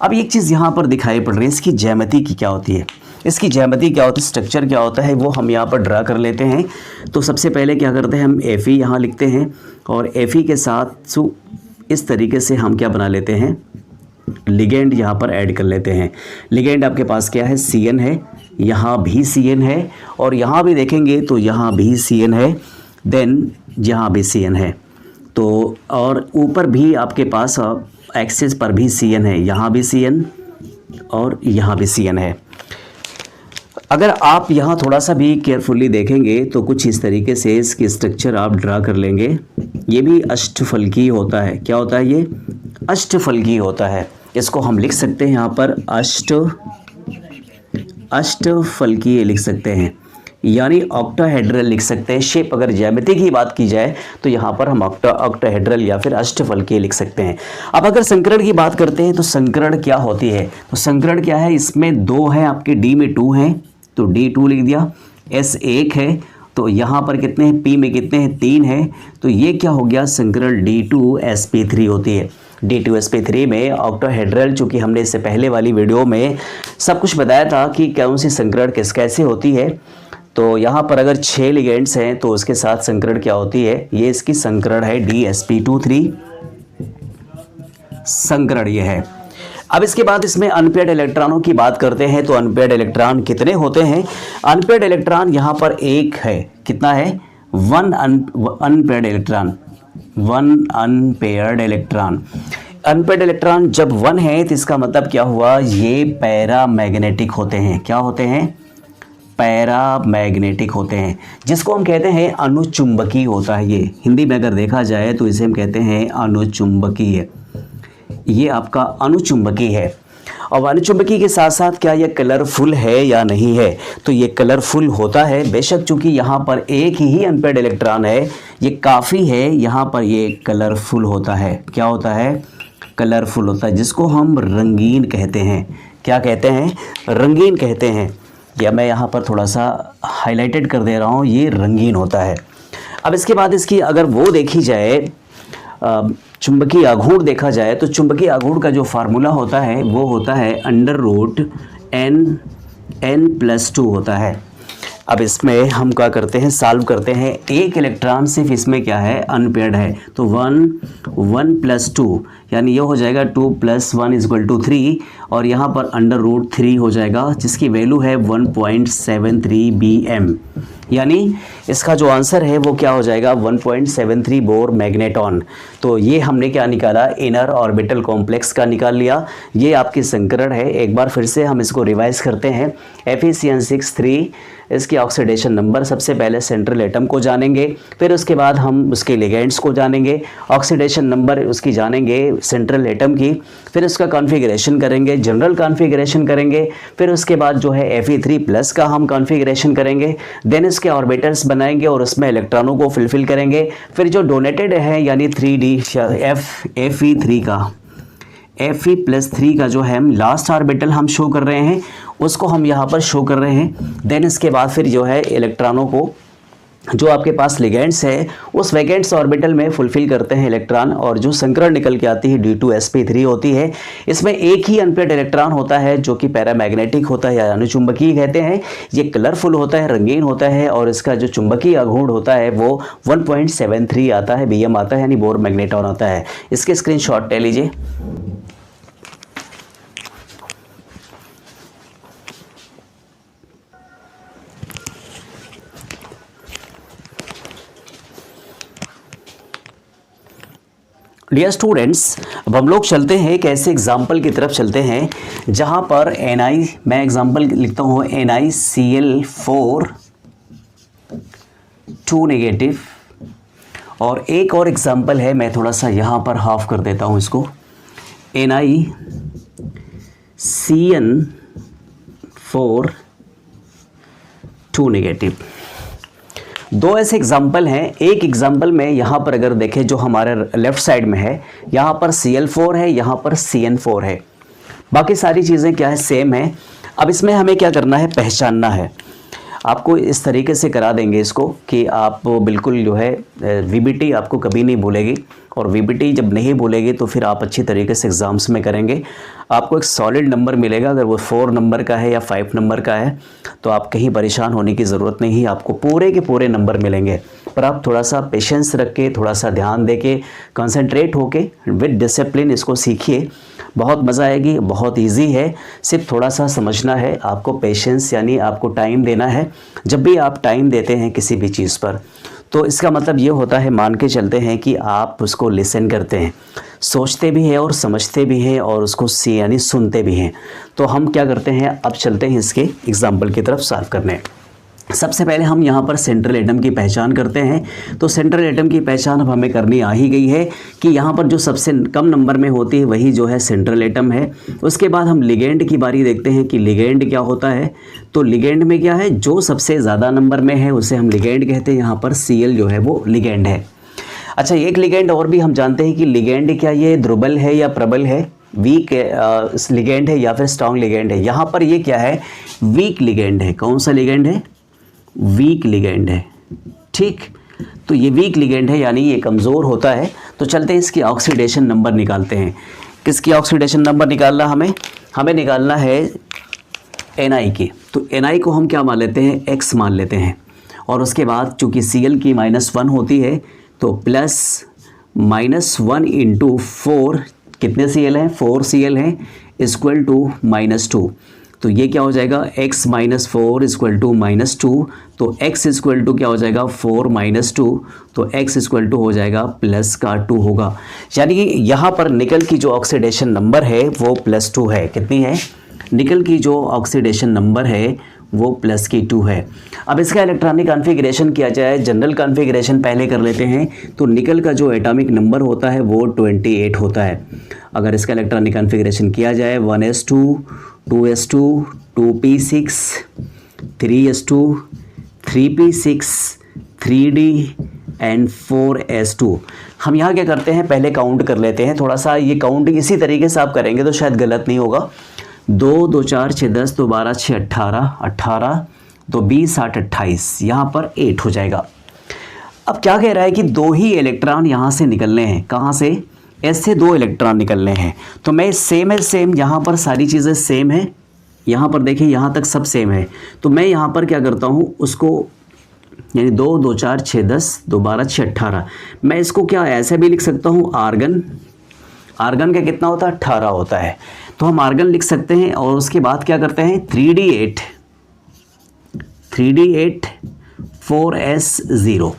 Speaker 1: अब एक चीज़ यहाँ पर दिखाई पड़ रही है, इसकी ज्यामिति की क्या होती है, इसकी ज्यामिति क्या होती है, स्ट्रक्चर क्या होता है, वो हम यहाँ पर ड्रा कर लेते हैं। तो सबसे पहले क्या करते हैं, हम Fe यहाँ लिखते हैं और Fe के साथ इस तरीके से हम क्या बना लेते हैं, लिगेंड यहाँ पर ऐड कर लेते हैं। लिगेंड आपके पास क्या है, CN है, यहाँ भी CN है और यहाँ भी देखेंगे तो यहाँ भी CN है, देन यहाँ भी CN है। तो और ऊपर भी आपके पास एक्सिस पर भी CN है, यहाँ भी CN और यहाँ भी CN है। अगर आप यहाँ थोड़ा सा भी केयरफुली देखेंगे तो कुछ इस तरीके से इसकी स्ट्रक्चर आप ड्रा कर लेंगे। ये भी अष्टफलकी होता है, क्या होता है, ये अष्टफलकी होता है। इसको हम लिख सकते हैं यहाँ पर अष्टफलकीय लिख सकते हैं। यानी ऑक्टाहेड्रल लिख सकते हैं। शेप अगर ज्यामिति की बात की जाए तो यहाँ पर हम ऑक्टाहेड्रल या फिर अष्टफलकीय लिख सकते हैं। अब अगर संकरण की बात करते हैं तो संकरण क्या होती है, तो संकरण क्या है, इसमें 2 है आपके, डी में 2 है तो D2 लिख दिया, S 1 है तो यहाँ पर कितने हैं, P में कितने हैं, 3 है, तो ये क्या हो गया, संकरण D2sp3 होती है। D2sp3 में ऑक्टाहेड्रल, चूँकि हमने इससे पहले वाली वीडियो में सब कुछ बताया था कि कौन सी संकरण कैसे होती है, तो यहाँ पर अगर 6 लिगेंड्स हैं तो उसके साथ संकरण क्या होती है, ये इसकी संकरण है DsP23 संकरण ये है। अब इसके बाद इसमें अनपेयर्ड इलेक्ट्रॉनों की बात करते हैं, तो अनपेयर्ड इलेक्ट्रॉन कितने होते हैं, अनपेयर्ड इलेक्ट्रॉन यहाँ पर एक है, कितना है, 1 unpaired electron, 1 unpaired electron. Unpaired electron जब 1 है तो इसका मतलब क्या हुआ, ये पैरामैग्नेटिक होते हैं, क्या होते हैं, पैरामैग्नेटिक होते हैं, जिसको हम कहते हैं अनुचुंबकीय होता है। ये हिंदी में अगर देखा जाए तो इसे हम कहते हैं अनुचुंबकीय, ये आपका अनुचुंबकीय है। और अनुचुंबकीय के साथ साथ क्या ये कलरफुल है या नहीं है, तो ये कलरफुल होता है बेशक, चूंकि यहाँ पर एक ही अनपेयर्ड इलेक्ट्रॉन है, ये काफ़ी है, यहाँ पर ये कलरफुल होता है, क्या होता है, कलरफुल होता है, जिसको हम रंगीन कहते हैं, क्या कहते हैं, रंगीन कहते हैं, या मैं यहाँ पर थोड़ा सा हाईलाइटेड कर दे रहा हूँ, ये रंगीन होता है। अब इसके बाद इसकी अगर वो देखी जाए, चुंबकीय आघूर्ण देखा जाए, तो चुंबकीय आघूर्ण का जो फार्मूला होता है वो होता है √n+2 होता है। अब इसमें हम क्या करते हैं, सॉल्व करते हैं, एक इलेक्ट्रॉन सिर्फ इसमें क्या है, अनपेयर्ड है, तो 1+2 यानी ये हो जाएगा 2 + 1 = 3, और यहाँ पर √3 हो जाएगा, जिसकी वैल्यू है 1.73 bm, यानी इसका जो आंसर है वो क्या हो जाएगा, 1.73 बोर मैग्नेटॉन। तो ये हमने क्या निकाला, इनर ऑर्बिटल कॉम्प्लेक्स का निकाल लिया। ये आपकी संकरण है, एक बार फिर से हम इसको रिवाइज करते हैं। Fe6 इसकी ऑक्सीडेशन नंबर, सबसे पहले सेंट्रल एटम को जानेंगे, फिर उसके बाद हम उसके लिगेंड्स को जानेंगे, ऑक्सीडेशन नंबर उसकी जानेंगे सेंट्रल एटम की, फिर उसका कॉन्फ़िगरेशन करेंगे, जनरल कॉन्फ़िगरेशन करेंगे, फिर उसके बाद जो है Fe3+ का हम कॉन्फ़िगरेशन करेंगे, देन इसके ऑर्बिटल्स बनाएंगे और उसमें इलेक्ट्रॉनों को फिलफिल करेंगे, फिर जो डोनेटेड है यानी 3D Fe3 का Fe+3 का जो है हम लास्ट ऑर्बिटल हम शो कर रहे हैं, उसको हम यहाँ पर शो कर रहे हैं। देन इसके बाद फिर जो है इलेक्ट्रॉनों को, जो आपके पास लिगेंड्स है उस वैकेंट्स ऑर्बिटल में फुलफिल करते हैं इलेक्ट्रॉन, और जो संकरण निकल के आती है D2sp3 होती है। इसमें एक ही अनपेयर्ड इलेक्ट्रॉन होता है जो कि पैरामैग्नेटिक होता है या अनुचुंबकीय कहते हैं, ये कलरफुल होता है, रंगीन होता है, और इसका जो चुंबकीय आघूर्ण होता है वो 1.73 आता है, bm आता है, यानी बोर मैग्नेटॉन आता है। इसके स्क्रीनशॉट ले लीजिए। डियर स्टूडेंट्स, अब हम लोग चलते हैं एक ऐसे एग्जाम्पल की तरफ चलते हैं जहाँ पर Ni, मैं एग्जाम्पल लिखता हूँ NiCl4 2 नेगेटिव, और एक और एग्जाम्पल है, मैं थोड़ा सा यहाँ पर हाफ कर देता हूँ इसको, NiCN4 2 नेगेटिव। दो ऐसे एग्जाम्पल हैं। एक एग्जाम्पल में यहाँ पर अगर देखें जो हमारे लेफ्ट साइड में है, यहाँ पर Cl4 है, यहाँ पर CN4 है, बाकी सारी चीज़ें क्या है, सेम है। अब इसमें हमें क्या करना है, पहचानना है। आपको इस तरीके से करा देंगे इसको कि आप बिल्कुल जो है VBT आपको कभी नहीं भूलेगी, और VBT जब नहीं भूलेगी तो फिर आप अच्छी तरीके से एग्ज़ाम्स में करेंगे। आपको एक सॉलिड नंबर मिलेगा, अगर वो 4 नंबर का है या 5 नंबर का है तो आप कहीं परेशान होने की ज़रूरत नहीं है, आपको पूरे के पूरे नंबर मिलेंगे। पर आप थोड़ा सा पेशेंस रख के, थोड़ा सा ध्यान दे के, कंसंट्रेट होके विद डिसिप्लिन इसको सीखिए, बहुत मज़ा आएगी। बहुत इजी है, सिर्फ थोड़ा सा समझना है आपको, पेशेंस यानी आपको टाइम देना है। जब भी आप टाइम देते हैं किसी भी चीज़ पर, तो इसका मतलब ये होता है, मान के चलते हैं कि आप उसको लिसन करते हैं, सोचते भी हैं और समझते भी हैं, और उसको यानी सुनते भी हैं। तो हम क्या करते हैं, अब चलते हैं इसके एग्जाम्पल की तरफ सॉल्व करने। सबसे पहले हम यहाँ पर सेंट्रल एटम की पहचान करते हैं। तो सेंट्रल एटम की पहचान अब हमें करनी आ ही गई है कि यहाँ पर जो सबसे कम नंबर में होती है वही जो है सेंट्रल एटम है। उसके बाद हम लिगेंड की बारी देखते हैं कि लिगेंड क्या होता है। तो लिगेंड में क्या है, जो सबसे ज़्यादा नंबर में है उसे हम लिगेंड कहते हैं। यहाँ पर Cl जो है वो लिगेंड है। अच्छा, एक लिगेंड और भी हम जानते हैं कि लिगेंड क्या ये दुर्बल है या प्रबल है, वीक लिगेंड है या फिर स्ट्रॉन्ग लिगेंड है। यहाँ पर ये क्या है, वीक लिगेंड है। कौन सा लिगेंड है, वीक लिगेंड है। ठीक, तो ये वीक लिगेंड है यानी ये कमज़ोर होता है। तो चलते हैं इसकी ऑक्सीडेशन नंबर निकालते हैं। किसकी ऑक्सीडेशन नंबर निकालना, हमें निकालना है Na की। तो Na को हम क्या मान लेते हैं, X मान लेते हैं। और उसके बाद चूँकि Cl की -1 होती है तो प्लस -1 इंटू 4, कितने Cl हैं, 4 Cl हैं, इक्वल टू -2। तो ये क्या हो जाएगा, x - 4 इक्वल टू -2। तो x इक्वल टू क्या हो जाएगा, 4 - 2। तो x इक्वल टू हो जाएगा +2 होगा। यानी कि यहाँ पर निकल की जो ऑक्सीडेशन नंबर है वो +2 है। कितनी है, निकल की जो ऑक्सीडेशन नंबर है वो +2 है। अब इसका इलेक्ट्रॉनिक कॉन्फ़िगरेशन किया जाए, जनरल कॉन्फ़िगरेशन पहले कर लेते हैं। तो निकल का जो एटॉमिक नंबर होता है वो 28 होता है। अगर इसका इलेक्ट्रॉनिक कॉन्फ़िगरेशन किया जाए 1s2 2s2 2p6 3s2 3p6 3d and 4s2। हम यहाँ क्या करते हैं, पहले काउंट कर लेते हैं। थोड़ा सा ये काउंट इसी तरीके से आप करेंगे तो शायद गलत नहीं होगा। 2 2 4 6 10 2 12 6 18 18 2 20 8 28, यहाँ पर 8 हो जाएगा। अब क्या कह रहा है कि 2 ही इलेक्ट्रॉन यहाँ से निकलने हैं। कहाँ से, एस से 2 इलेक्ट्रॉन निकलने हैं। तो मैं सेम है, सेम यहाँ पर सारी चीज़ें सेम है। यहाँ पर देखिए यहाँ तक सब सेम है। तो मैं यहाँ पर क्या करता हूँ, उसको यानी 2 2 4 6 10 2 12 6 18, मैं इसको क्या ऐसे भी लिख सकता हूँ, आर्गन। आर्गन का कितना होता है, 18 होता है। तो हम आर्गन लिख सकते हैं। और उसके बाद क्या करते हैं, 3d8 4s0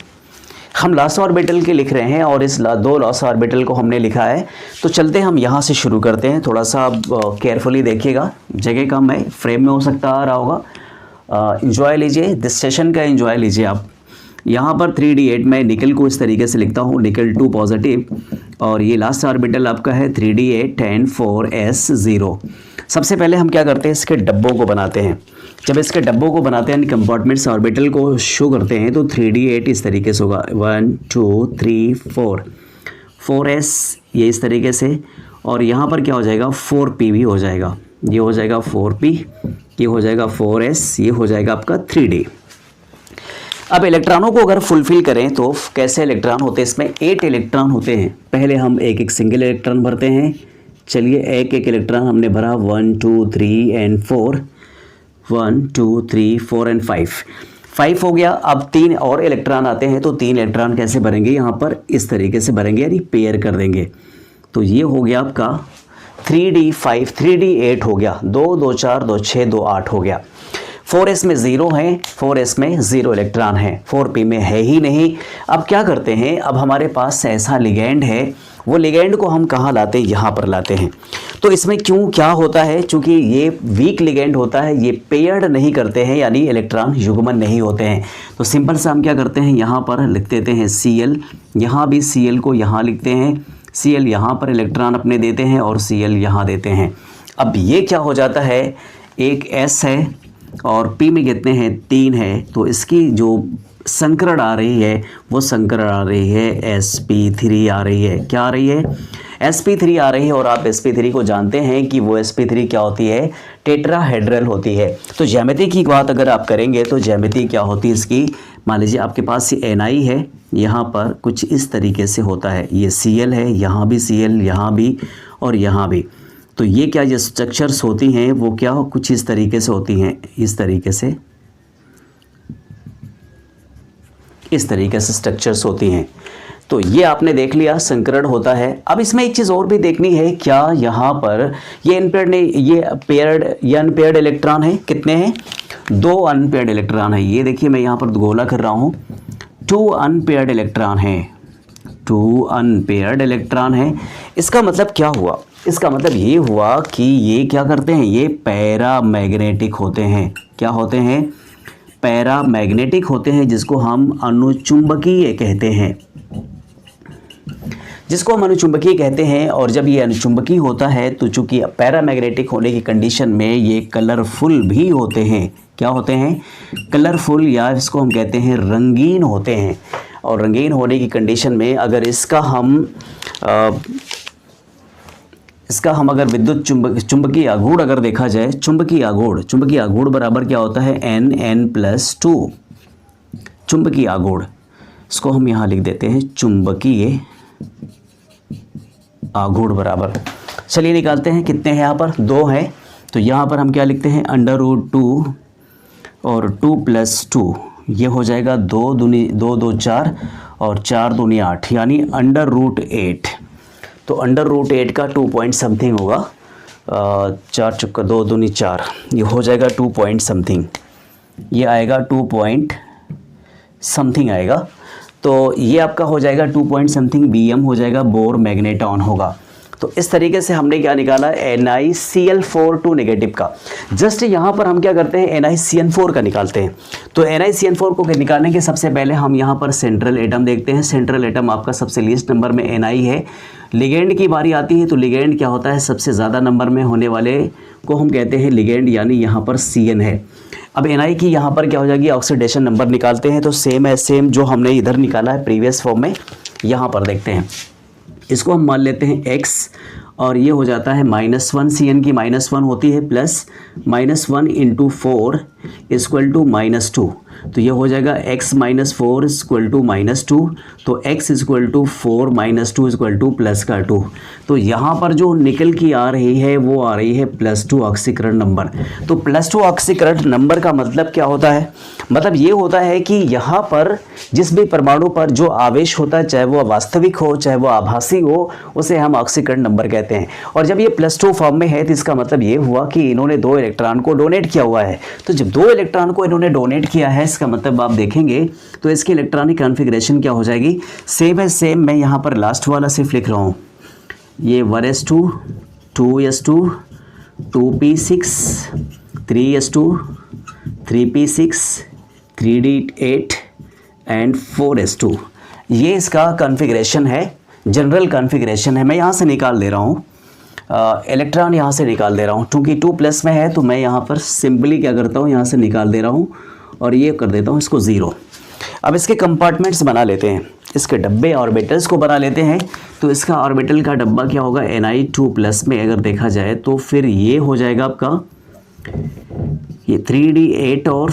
Speaker 1: हम लास्ट ऑर्बिटल के लिख रहे हैं और इस 2 लास्ट ऑर्बिटल को हमने लिखा है। तो चलते हैं हम यहाँ से शुरू करते हैं। थोड़ा सा आप केयरफुली देखिएगा, जगह कम है, फ्रेम में हो सकता आ रहा होगा। एंजॉय लीजिए, दिस सेशन का एंजॉय लीजिए आप। यहाँ पर 3d8 में निकल को इस तरीके से लिखता हूँ, निकल 2 पॉजिटिव, और ये लास्ट ऑर्बिटल आपका है 3d8 एंड 4s0। सबसे पहले हम क्या करते हैं, इसके डब्बों को बनाते हैं। जब इसके डब्बों को बनाते हैं, कंपार्टमेंट्स ऑर्बिटल को शो करते हैं, तो 3d8 इस तरीके से होगा, 1 2 3 4 4s ये इस तरीके से। और यहाँ पर क्या हो जाएगा, 4p भी हो जाएगा। ये हो जाएगा 4p, ये हो जाएगा 4s, ये हो जाएगा आपका 3d। अब इलेक्ट्रॉनों को अगर फुलफिल करें तो कैसे इलेक्ट्रॉन होते हैं, इसमें 8 इलेक्ट्रॉन होते हैं। पहले हम एक एक सिंगल इलेक्ट्रॉन भरते हैं। चलिए एक एक इलेक्ट्रॉन हमने भरा, 1 2 3 एंड 4, 1 2 3 4 एंड 5 हो गया। अब 3 और इलेक्ट्रॉन आते हैं। तो 3 इलेक्ट्रॉन कैसे भरेंगे, यहाँ पर इस तरीके से भरेंगे, यानी पेयर कर देंगे। तो ये हो गया आपका 3d5 3d8 हो गया, 2 2 4 2 6 2 8 हो गया। 4s में 0 है, 4s में 0 इलेक्ट्रॉन है, 4p में है ही नहीं। अब क्या करते हैं, अब हमारे पास ऐसा लिगेंड है, वो लिगेंड को हम कहाँ लाते हैं, यहाँ पर लाते हैं। तो इसमें क्यों क्या होता है, चूँकि ये वीक लिगेंड होता है, ये पेयर्ड नहीं करते हैं, यानी इलेक्ट्रॉन युग्मन नहीं होते हैं। तो सिंपल सा हम क्या करते हैं, यहाँ पर लिख देते हैं Cl, यहाँ भी Cl को यहाँ लिखते हैं, Cl यहाँ पर इलेक्ट्रॉन अपने देते हैं और Cl यहाँ देते हैं। अब ये क्या हो जाता है, एक S है और P में कितने हैं, 3 है। तो इसकी जो संकरण आ रही है वो संकरण आ रही है sp3 आ रही है। क्या आ रही है, sp3 आ रही है। और आप sp3 को जानते हैं कि वो sp3 क्या होती है, टेट्राहेड्रल होती है। तो ज्यामिति की बात अगर आप करेंगे तो ज्यामिति क्या होती है इसकी, मान लीजिए आपके पास ये Na है, यहाँ पर कुछ इस तरीके से होता है, ये Cl है, यहाँ भी Cl, यहाँ भी और यहाँ भी। तो ये क्या जो स्ट्रक्चर्स होती हैं वो क्या कुछ इस तरीके से होती हैं, इस तरीके से स्ट्रक्चर्स होती हैं। तो ये आपने देख लिया संकरण होता है। अब इसमें एक चीज़ और भी देखनी है, क्या यहाँ पर ये पेयर्ड या अनपेयर्ड इलेक्ट्रॉन है, कितने हैं, 2 अनपेयर्ड इलेक्ट्रॉन है। ये देखिए मैं यहाँ पर गोला कर रहा हूँ, 2 अनपेयर्ड इलेक्ट्रॉन है, 2 अनपेयर्ड इलेक्ट्रॉन है। इसका मतलब क्या हुआ, इसका मतलब ये हुआ कि ये क्या करते हैं, ये पैरामैग्नेटिक होते हैं। क्या होते हैं, पैरामैग्नेटिक होते हैं, जिसको हम अनुचुंबकीय कहते हैं, और जब ये अनुचुंबकीय होता है तो चूंकि पैरामैग्नेटिक होने की कंडीशन में ये कलरफुल भी होते हैं। क्या होते हैं? कलरफुल, या इसको हम कहते हैं रंगीन होते हैं। और रंगीन होने की कंडीशन में अगर इसका हम अगर विद्युत चुंबकीय आघूर्ण अगर देखा जाए, चुंबकीय आघूर्ण बराबर क्या होता है? N+2 चुंबकीय आघूर्ण। इसको हम यहाँ लिख देते हैं चुंबकीय आघूर्ण बराबर, चलिए निकालते हैं कितने हैं यहाँ पर? 2 हैं, तो यहाँ पर हम क्या लिखते हैं? √2 और 2 + 2, ये हो जाएगा 2 दूनी 2 2 4 और 4 दूनी 8, यानी √8। तो √8 का 2 पॉइंट समथिंग होगा, 4 चुक्का 2 दूनी 4, ये हो जाएगा 2 पॉइंट समथिंग, ये आएगा 2 पॉइंट समथिंग आएगा। तो ये आपका हो जाएगा 2 पॉइंट समथिंग Bm हो जाएगा, बोर मैग्नेटॉन होगा। तो इस तरीके से हमने क्या निकाला? NiCl4 नेगेटिव का। जस्ट यहाँ पर हम क्या करते हैं? NiCN4 का निकालते हैं। तो NiCN4 को निकालने के सबसे पहले हम यहाँ पर सेंट्रल एटम देखते हैं। सेंट्रल एटम आपका सबसे लीस्ट नंबर में Ni है। लिगेंड की बारी आती है, तो लिगेंड क्या होता है? सबसे ज़्यादा नंबर में होने वाले को हम कहते हैं लिगेंड, यानी यहाँ पर Cn है। अब Ni की यहाँ पर क्या हो जाएगी? ऑक्सीडेशन नंबर निकालते हैं, तो सेम जो हमने इधर निकाला है प्रीवियस फॉर्म में, यहाँ पर देखते हैं। इसको हम मान लेते हैं x, और ये हो जाता है -1, Cn की -1 होती है, प्लस -1 × 4 = -2, तो ये हो जाएगा x - 4 = -2, तो x = 4 - 2 = +2। तो यहाँ पर जो निकल की आ रही है वो आ रही है +2 ऑक्सीकरण नंबर। तो +2 ऑक्सीकरण नंबर का मतलब क्या होता है? मतलब ये होता है कि यहाँ पर जिस भी परमाणु पर जो आवेश होता है, चाहे वो वास्तविक हो चाहे वो आभासी हो, उसे हम ऑक्सीकरण नंबर कहते हैं। और जब ये +2 फॉर्म में है तो इसका मतलब ये हुआ कि इन्होंने 2 इलेक्ट्रॉन को डोनेट किया हुआ है। तो जब 2 इलेक्ट्रॉन को इन्होंने डोनेट किया है, इसका मतलब आप देखेंगे तो इसकी इलेक्ट्रॉनिक कॉन्फ़िगरेशन क्या हो जाएगी? सेम है, सेम। मैं यहाँ पर लास्ट वाला सिर्फ लिख रहा हूँ, ये 1s2 2s2 2p6 3s2 3p6 3d8 and 4s2, ये इसका कॉन्फ़िगरेशन है, जनरल कॉन्फ़िगरेशन है। मैं यहाँ से निकाल दे रहा हूँ इलेक्ट्रॉन, यहाँ से निकाल दे रहा हूँ, क्योंकि 2+ में है तो मैं यहाँ पर सिंपली क्या करता हूँ, यहाँ से निकाल दे रहा हूँ और ये कर देता हूँ इसको 0। अब इसके कंपार्टमेंट्स बना लेते हैं, इसके डब्बे ऑर्बिटल्स को बना लेते हैं। तो इसका ऑर्बिटल का डब्बा क्या होगा? Ni2+ में अगर देखा जाए तो फिर ये हो जाएगा आपका, ये 3d8 और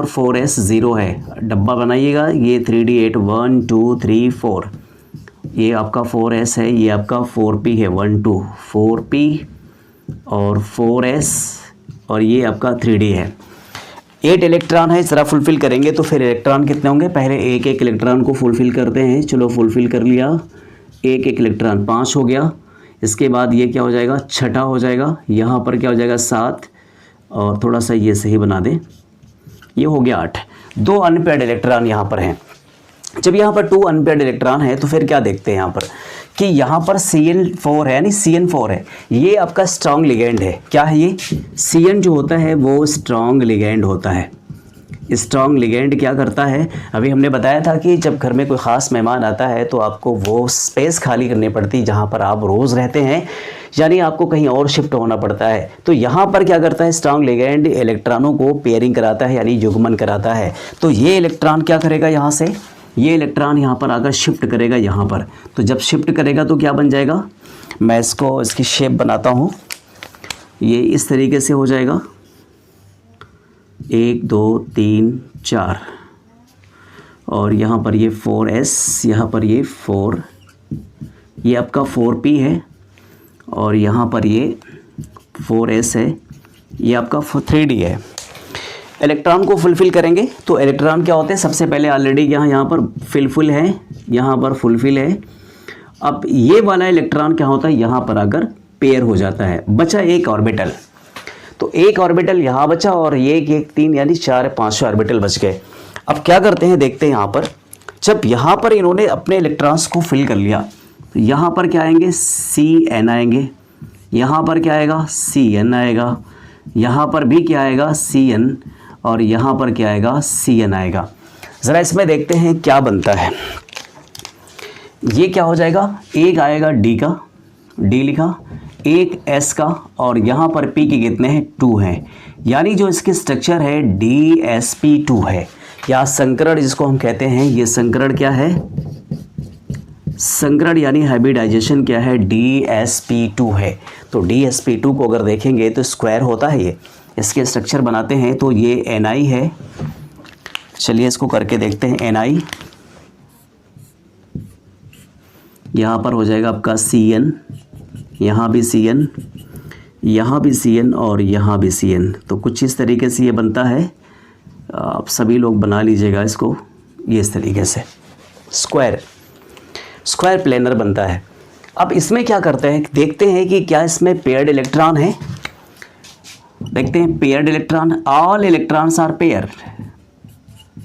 Speaker 1: 4s 0 है, डब्बा बनाइएगा। ये 3d8 1 2 3 4, ये आपका 4s है, ये आपका 4p है, 1 2 4p और 4s, और ये आपका 3d है। 8 इलेक्ट्रॉन है, ज़रा फुलफ़िल करेंगे तो फिर इलेक्ट्रॉन कितने होंगे? पहले एक इलेक्ट्रॉन को फुलफ़िल करते हैं। चलो फुलफ़िल कर लिया, एक इलेक्ट्रॉन 5 हो गया। इसके बाद ये क्या हो जाएगा? छठा हो जाएगा। यहाँ पर क्या हो जाएगा? 7, और थोड़ा सा ये सही बना दें, ये हो गया 8। 2 अनपेयर्ड इलेक्ट्रॉन यहाँ पर हैं। जब यहाँ पर 2 अनपेयर्ड इलेक्ट्रॉन है तो फिर क्या देखते हैं यहाँ पर कि यहाँ पर Cn4 है, यानी Cn4 है, ये आपका स्ट्रॉन्ग लिगेंड है। क्या है ये? Cn जो होता है वो स्ट्रॉन्ग लिगेंड होता है। स्ट्रॉन्ग लिगेंड क्या करता है? अभी हमने बताया था कि जब घर में कोई ख़ास मेहमान आता है तो आपको वो स्पेस खाली करनी पड़ती है जहाँ पर आप रोज़ रहते हैं, यानी आपको कहीं और शिफ्ट होना पड़ता है। तो यहाँ पर क्या करता है? स्ट्रॉन्ग लिगेंड इलेक्ट्रॉनों को पेयरिंग कराता है, यानी युग्मन कराता है। तो ये इलेक्ट्रॉन क्या करेगा? यहाँ से ये इलेक्ट्रॉन यहाँ पर आकर शिफ्ट करेगा यहाँ पर। तो जब शिफ्ट करेगा तो क्या बन जाएगा? मैं इसकी शेप बनाता हूँ, ये इस तरीके से हो जाएगा, 1 2 3 4, और यहाँ पर ये 4s, यहाँ पर ये 4, ये आपका 4p है, और यहाँ पर ये 4s है, ये आपका 3d है। इलेक्ट्रॉन को फुलफ़िल करेंगे तो इलेक्ट्रॉन क्या होते हैं? सबसे पहले ऑलरेडी यहाँ पर फुल है, यहाँ पर फुलफ़िल है। अब ये वाला इलेक्ट्रॉन क्या होता है? यहाँ पर आकर पेयर हो जाता है, बचा एक ऑर्बिटल। तो एक ऑर्बिटल यहाँ बचा और ये 1 3 यानी 4 5 ऑर्बिटल बच गए। अब क्या करते हैं देखते हैं। यहाँ पर जब यहाँ पर इन्होंने अपने इलेक्ट्रॉन्स को फिल कर लिया तो यहाँ पर क्या आएंगे? Cn आएंगे, यहाँ पर क्या आएगा? Cn आएगा, यहाँ पर भी क्या आएगा Cn, और यहाँ पर क्या आएगा Cn आएगा। ज़रा इसमें देखते हैं क्या बनता है। ये क्या हो जाएगा, एक आएगा D का, D लिखा, एक S का, और यहाँ पर P के कितने हैं, 2 हैं। यानी जो इसकी स्ट्रक्चर है DsP2 है, या संकरण जिसको हम कहते हैं, ये संकरण क्या है, संकरण यानी हाइब्रिडाइजेशन क्या है, DsP2 है। तो DsP2 को अगर देखेंगे तो स्क्वायर होता है, ये इसके स्ट्रक्चर बनाते हैं तो ये Ni है। चलिए इसको करके देखते हैं। Ni यहाँ पर हो जाएगा आपका Cn, यहाँ भी Cn, यहाँ भी Cn, और यहाँ भी Cn। तो कुछ इस तरीके से ये बनता है। आप सभी लोग बना लीजिएगा इसको, ये इस तरीके से स्क्वायर प्लेनर बनता है। अब इसमें क्या करते हैं, देखते हैं कि क्या इसमें पेयर्ड इलेक्ट्रॉन है। देखते हैं paired electron, all electrons are pair,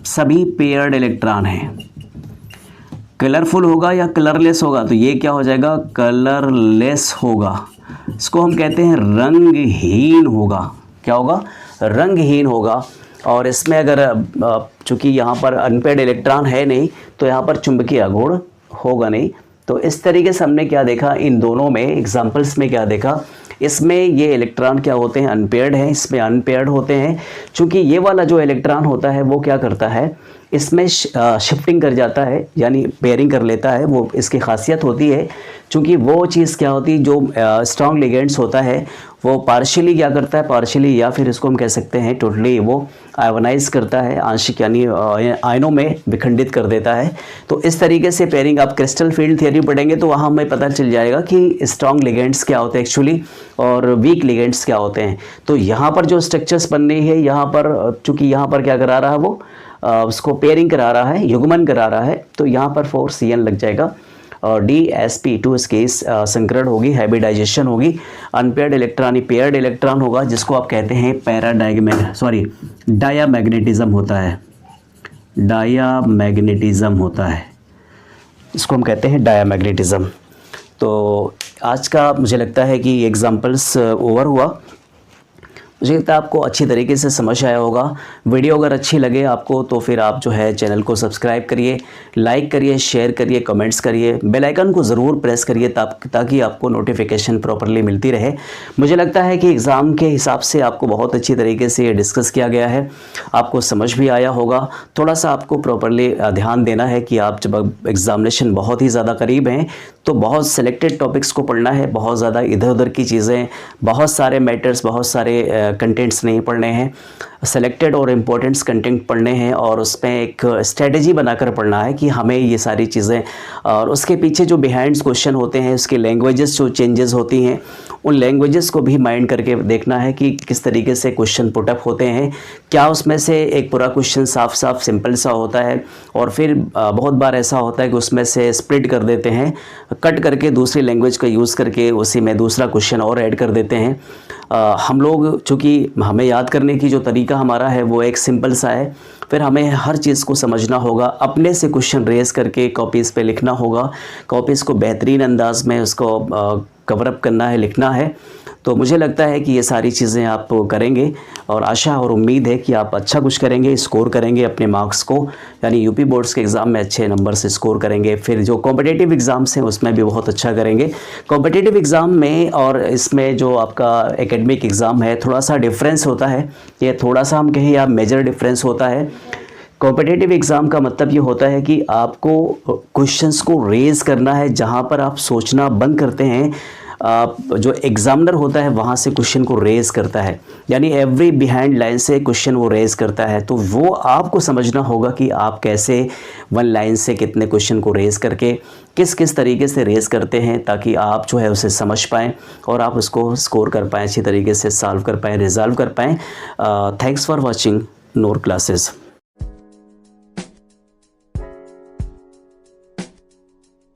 Speaker 1: सभी पेयर्ड इलेक्ट्रॉन हैं। कलरफुल होगा या कलरलेस होगा, तो ये क्या हो जाएगा, कलरलेस होगा। इसको हम कहते हैं रंगहीन होगा। क्या होगा, रंगहीन होगा। और इसमें अगर चूँकि यहाँ पर अनपेयर्ड इलेक्ट्रॉन है नहीं, तो यहाँ पर चुंबकीय आघूर्ण होगा नहीं। तो इस तरीके से हमने क्या देखा, इन दोनों में एग्जाम्पल्स में क्या देखा, इसमें ये इलेक्ट्रॉन क्या होते हैं, अनपेयर्ड हैं, इसमें अनपेयर्ड होते हैं। चूँकि ये वाला जो इलेक्ट्रॉन होता है वो क्या करता है, इसमें शिफ्टिंग कर जाता है, यानी पेयरिंग कर लेता है। वो इसकी खासियत होती है, चूँकि वो चीज़ क्या होती है, जो स्ट्रॉन्ग लिगेंड्स होता है वो पार्शियली क्या करता है, पार्शियली या फिर इसको हम कह सकते हैं टोटली वो आयोनाइज करता है, आंशिक यानी आयनों में विखंडित कर देता है। तो इस तरीके से पेयरिंग, आप क्रिस्टल फील्ड थियरी पढ़ेंगे तो वहाँ हमें पता चल जाएगा कि स्ट्रॉन्ग लिगेंड्स क्या होते हैं एक्चुअली, और वीक लिगेंड्स क्या होते हैं। तो यहाँ पर जो स्ट्रक्चर्स बन रही है, यहाँ पर चूँकि यहाँ पर क्या करा रहा है वो, उसको पेयरिंग करा रहा है, युग्मन करा रहा है, तो यहाँ पर 4Cn लग जाएगा। और DsP2 इसकी संकरण होगी, हाइब्रिडाइजेशन होगी। अनपेयर्ड इलेक्ट्रॉन पेयर्ड इलेक्ट्रॉन होगा, जिसको आप कहते हैं डायामैग्नेटिज्म होता है, डायामैग्नेटिज्म होता है, इसको हम कहते हैं डायामैग्नेटिज्म। तो आज का मुझे लगता है कि एग्जाम्पल्स ओवर हुआ। मुझे लगता है आपको अच्छी तरीके से समझ आया होगा। वीडियो अगर अच्छी लगे आपको तो फिर आप जो है चैनल को सब्सक्राइब करिए, लाइक करिए, शेयर करिए, कमेंट्स करिए, बेल आइकन को ज़रूर प्रेस करिए ताकि आपको नोटिफिकेशन प्रॉपरली मिलती रहे। मुझे लगता है कि एग्ज़ाम के हिसाब से आपको बहुत अच्छी तरीके से ये डिस्कस किया गया है, आपको समझ भी आया होगा। थोड़ा सा आपको प्रॉपरली ध्यान देना है कि आप जब एग्ज़ामिनेशन बहुत ही ज़्यादा करीब हैं तो बहुत सेलेक्टेड टॉपिक्स को पढ़ना है, बहुत ज़्यादा इधर उधर की चीज़ें, बहुत सारे मैटर्स, बहुत सारे कंटेंट्स नहीं पढ़ने हैं, सेलेक्टेड और इम्पोर्टेंट्स कंटेंट पढ़ने हैं, और उसमें एक स्ट्रेटजी बनाकर पढ़ना है कि हमें ये सारी चीज़ें, और उसके पीछे जो बिहाइंड क्वेश्चन होते हैं, उसके लैंग्वेजेस जो चेंजेस होती हैं, उन लैंग्वेजेस को भी माइंड करके देखना है कि किस तरीके से क्वेश्चन पुटअप होते हैं। क्या उसमें से एक पूरा क्वेश्चन साफ साफ सिंपल सा होता है, और फिर बहुत बार ऐसा होता है कि उसमें से स्प्लिट कर देते हैं, कट करके दूसरी लैंग्वेज का यूज़ करके उसी में दूसरा क्वेश्चन और ऐड कर देते हैं। हम लोग चूँकि हमें याद करने की जो तरीका हमारा है वो एक सिंपल सा है, फिर हमें हर चीज़ को समझना होगा, अपने से क्वेश्चन रेज करके कॉपीज़ पे लिखना होगा, कॉपीज़ को बेहतरीन अंदाज में उसको कवर अप करना है, लिखना है। तो मुझे लगता है कि ये सारी चीज़ें आप करेंगे, और आशा और उम्मीद है कि आप अच्छा कुछ करेंगे, स्कोर करेंगे अपने मार्क्स को, यानी यूपी बोर्ड्स के एग्ज़ाम में अच्छे नंबर से स्कोर करेंगे। फिर जो कॉम्पिटिटिव एग्ज़ाम्स हैं उसमें भी बहुत अच्छा करेंगे। कॉम्पिटिटिव एग्ज़ाम में और इसमें जो आपका एकेडमिक एग्ज़ाम है थोड़ा सा डिफरेंस होता है, ये थोड़ा सा हम कहें या मेजर डिफरेंस होता है। कॉम्पिटिटिव एग्ज़ाम का मतलब ये होता है कि आपको क्वेश्चंस को रेज़ करना है, जहाँ पर आप सोचना बंद करते हैं जो एग्ज़ामिनर होता है वहाँ से क्वेश्चन को रेज़ करता है, यानी एवरी बिहाइंड लाइन से क्वेश्चन वो रेज़ करता है। तो वो आपको समझना होगा कि आप कैसे वन लाइन से कितने क्वेश्चन को रेज़ करके किस किस तरीके से रेज़ करते हैं, ताकि आप जो है उसे समझ पाएँ और आप उसको स्कोर कर पाएँ, अच्छी तरीके से सॉल्व कर पाएँ, रिजॉल्व कर पाएँ। Thanks for watching Noor classes.